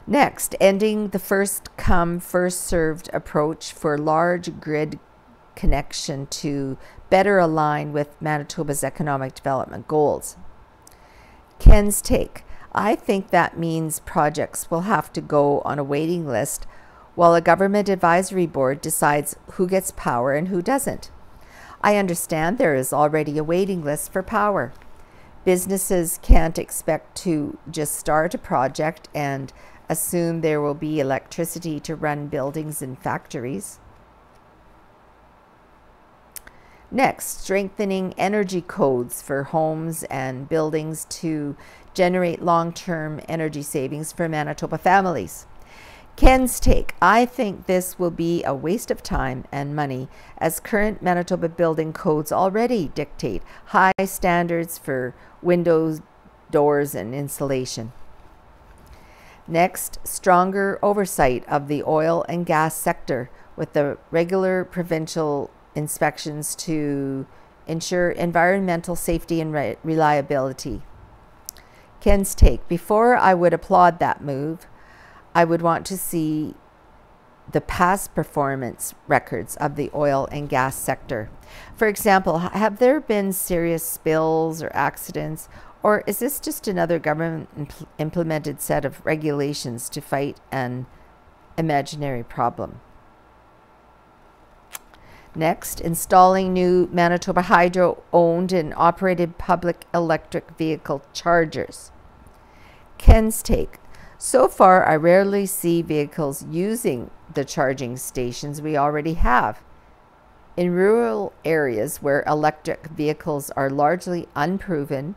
Next, ending the first come, first served approach for large grid connection to better align with Manitoba's economic development goals. Ken's take, I think that means projects will have to go on a waiting list while a government advisory board decides who gets power and who doesn't. I understand there is already a waiting list for power. Businesses can't expect to just start a project and assume there will be electricity to run buildings and factories. Next, strengthening energy codes for homes and buildings to generate long-term energy savings for Manitoba families. Ken's take, I think this will be a waste of time and money, as current Manitoba building codes already dictate high standards for windows, doors, and insulation. Next, stronger oversight of the oil and gas sector with the regular provincial inspections to ensure environmental safety and reliability. Ken's take, before I would applaud that move, I would want to see the past performance records of the oil and gas sector. For example, have there been serious spills or accidents, or is this just another government implemented set of regulations to fight an imaginary problem? Next, installing new Manitoba Hydro owned and operated public electric vehicle chargers. Ken's take, so far I rarely see vehicles using the charging stations we already have. In rural areas where electric vehicles are largely unproven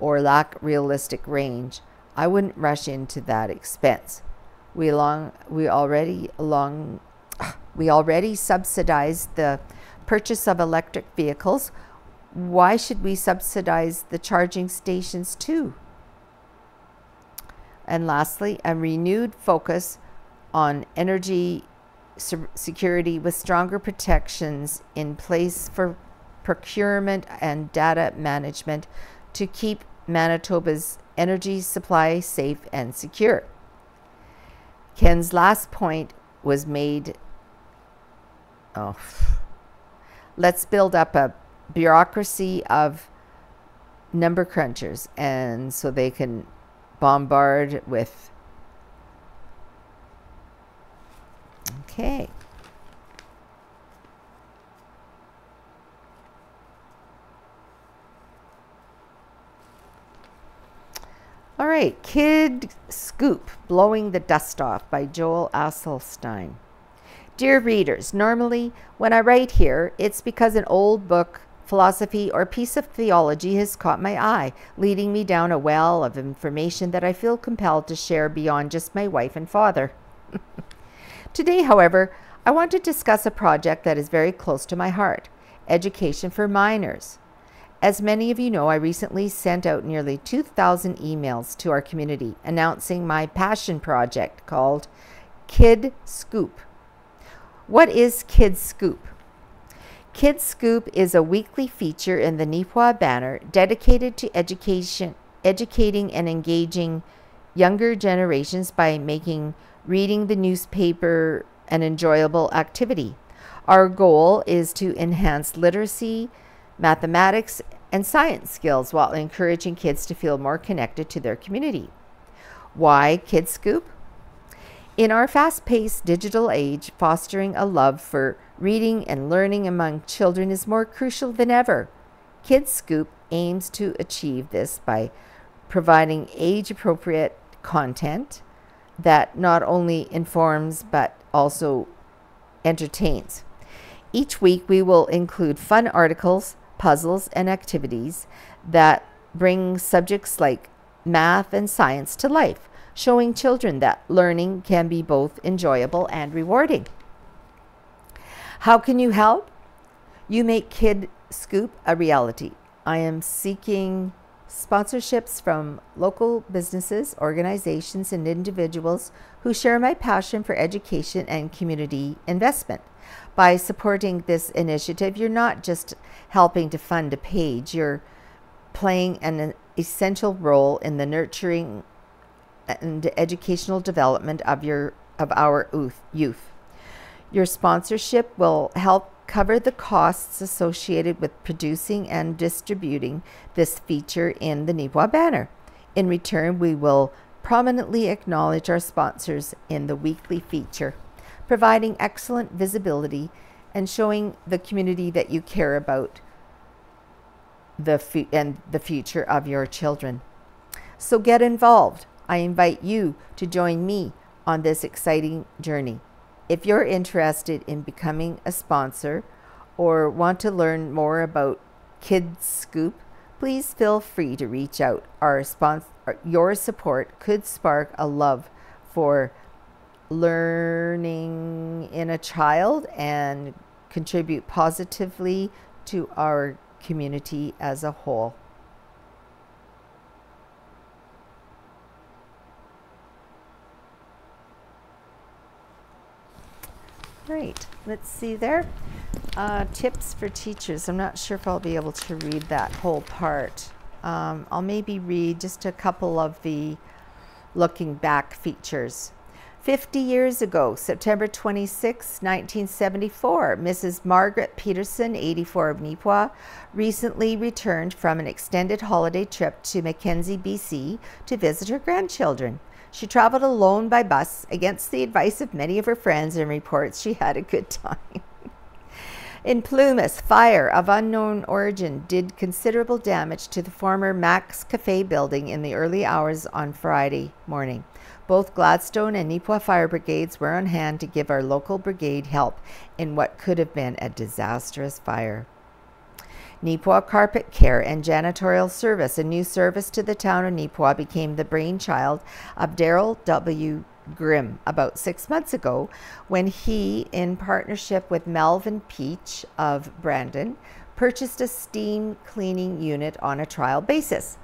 or lack realistic range, I wouldn't rush into that expense. We already subsidize the purchase of electric vehicles. Why should we subsidize the charging stations too? And lastly, a renewed focus on energy security with stronger protections in place for procurement and data management to keep Manitoba's energy supply safe and secure. Ken's last point was made, let's build up a bureaucracy of number crunchers, and so they can bombard with, okay. All right, Kid Scoop, Blowing the Dust Off by Joel Asselstein. Dear readers, normally when I write here, it's because an old book philosophy, or piece of theology has caught my eye, leading me down a well of information that I feel compelled to share beyond just my wife and father. Today, however, I want to discuss a project that is very close to my heart: education for minors. As many of you know, I recently sent out nearly 2,000 emails to our community announcing my passion project called Kid Scoop. What is Kid Scoop? Kid Scoop is a weekly feature in the Neepawa banner dedicated to educating and engaging younger generations by making reading the newspaper an enjoyable activity. Our goal is to enhance literacy, mathematics, and science skills while encouraging kids to feel more connected to their community. Why Kid Scoop? In our fast-paced digital age, fostering a love for reading and learning among children is more crucial than ever. Kid Scoop aims to achieve this by providing age-appropriate content that not only informs but also entertains. Each week we will include fun articles, puzzles, and activities that bring subjects like math and science to life, showing children that learning can be both enjoyable and rewarding. How can you help? You make Kid Scoop a reality. I am seeking sponsorships from local businesses, organizations, and individuals who share my passion for education and community investment. By supporting this initiative, you're not just helping to fund a page, you're playing an essential role in the nurturing and educational development of our youth. Your sponsorship will help cover the costs associated with producing and distributing this feature in the Neepawa banner. In return, we will prominently acknowledge our sponsors in the weekly feature, providing excellent visibility and showing the community that you care about the future of your children. So get involved. I invite you to join me on this exciting journey. If you're interested in becoming a sponsor or want to learn more about Kid Scoop, please feel free to reach out. Your support could spark a love for learning in a child and contribute positively to our community as a whole. Great. Let's see there. Tips for teachers. I'm not sure if I'll be able to read that whole part. I'll maybe read just a couple of the looking back features. 50 years ago, September 26, 1974, Mrs. Margaret Peterson, 84 of Neepawa, recently returned from an extended holiday trip to Mackenzie, BC to visit her grandchildren. She traveled alone by bus against the advice of many of her friends and reports she had a good time. In Plymouth, fire of unknown origin did considerable damage to the former Mac's Cafe building in the early hours on Friday morning. Both Gladstone and Neepawa fire brigades were on hand to give our local brigade help in what could have been a disastrous fire. Neepawa Carpet Care and Janitorial Service, a new service to the town of Neepawa, became the brainchild of Darrell W. Grimm about 6 months ago when he, in partnership with Melvin Peach of Brandon, purchased a steam cleaning unit on a trial basis.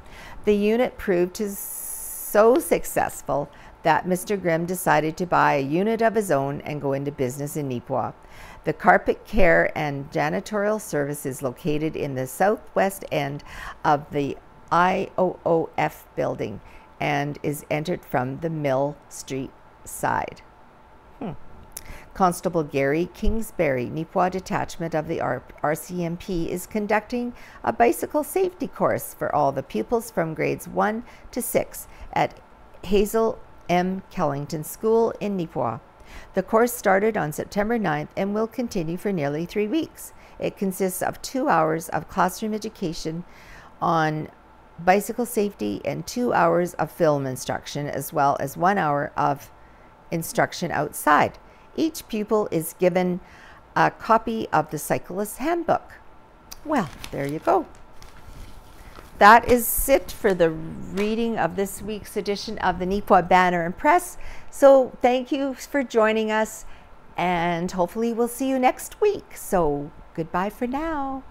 The unit proved so successful that Mr. Grimm decided to buy a unit of his own and go into business in Neepawa. The Carpet Care and Janitorial Service is located in the southwest end of the IOOF building and is entered from the Mill Street side. Constable Gary Kingsbury, Neepawa Detachment of the RCMP, is conducting a bicycle safety course for all the pupils from grades 1 to 6 at Hazel M. Kellington School in Neepawa. The course started on September 9th and will continue for nearly 3 weeks. It consists of 2 hours of classroom education on bicycle safety and 2 hours of film instruction, as well as 1 hour of instruction outside. Each pupil is given a copy of the Cyclist's Handbook. Well, there you go. That is it for the reading of this week's edition of the Neepawa Banner and Press. So thank you for joining us, and hopefully we'll see you next week. So goodbye for now.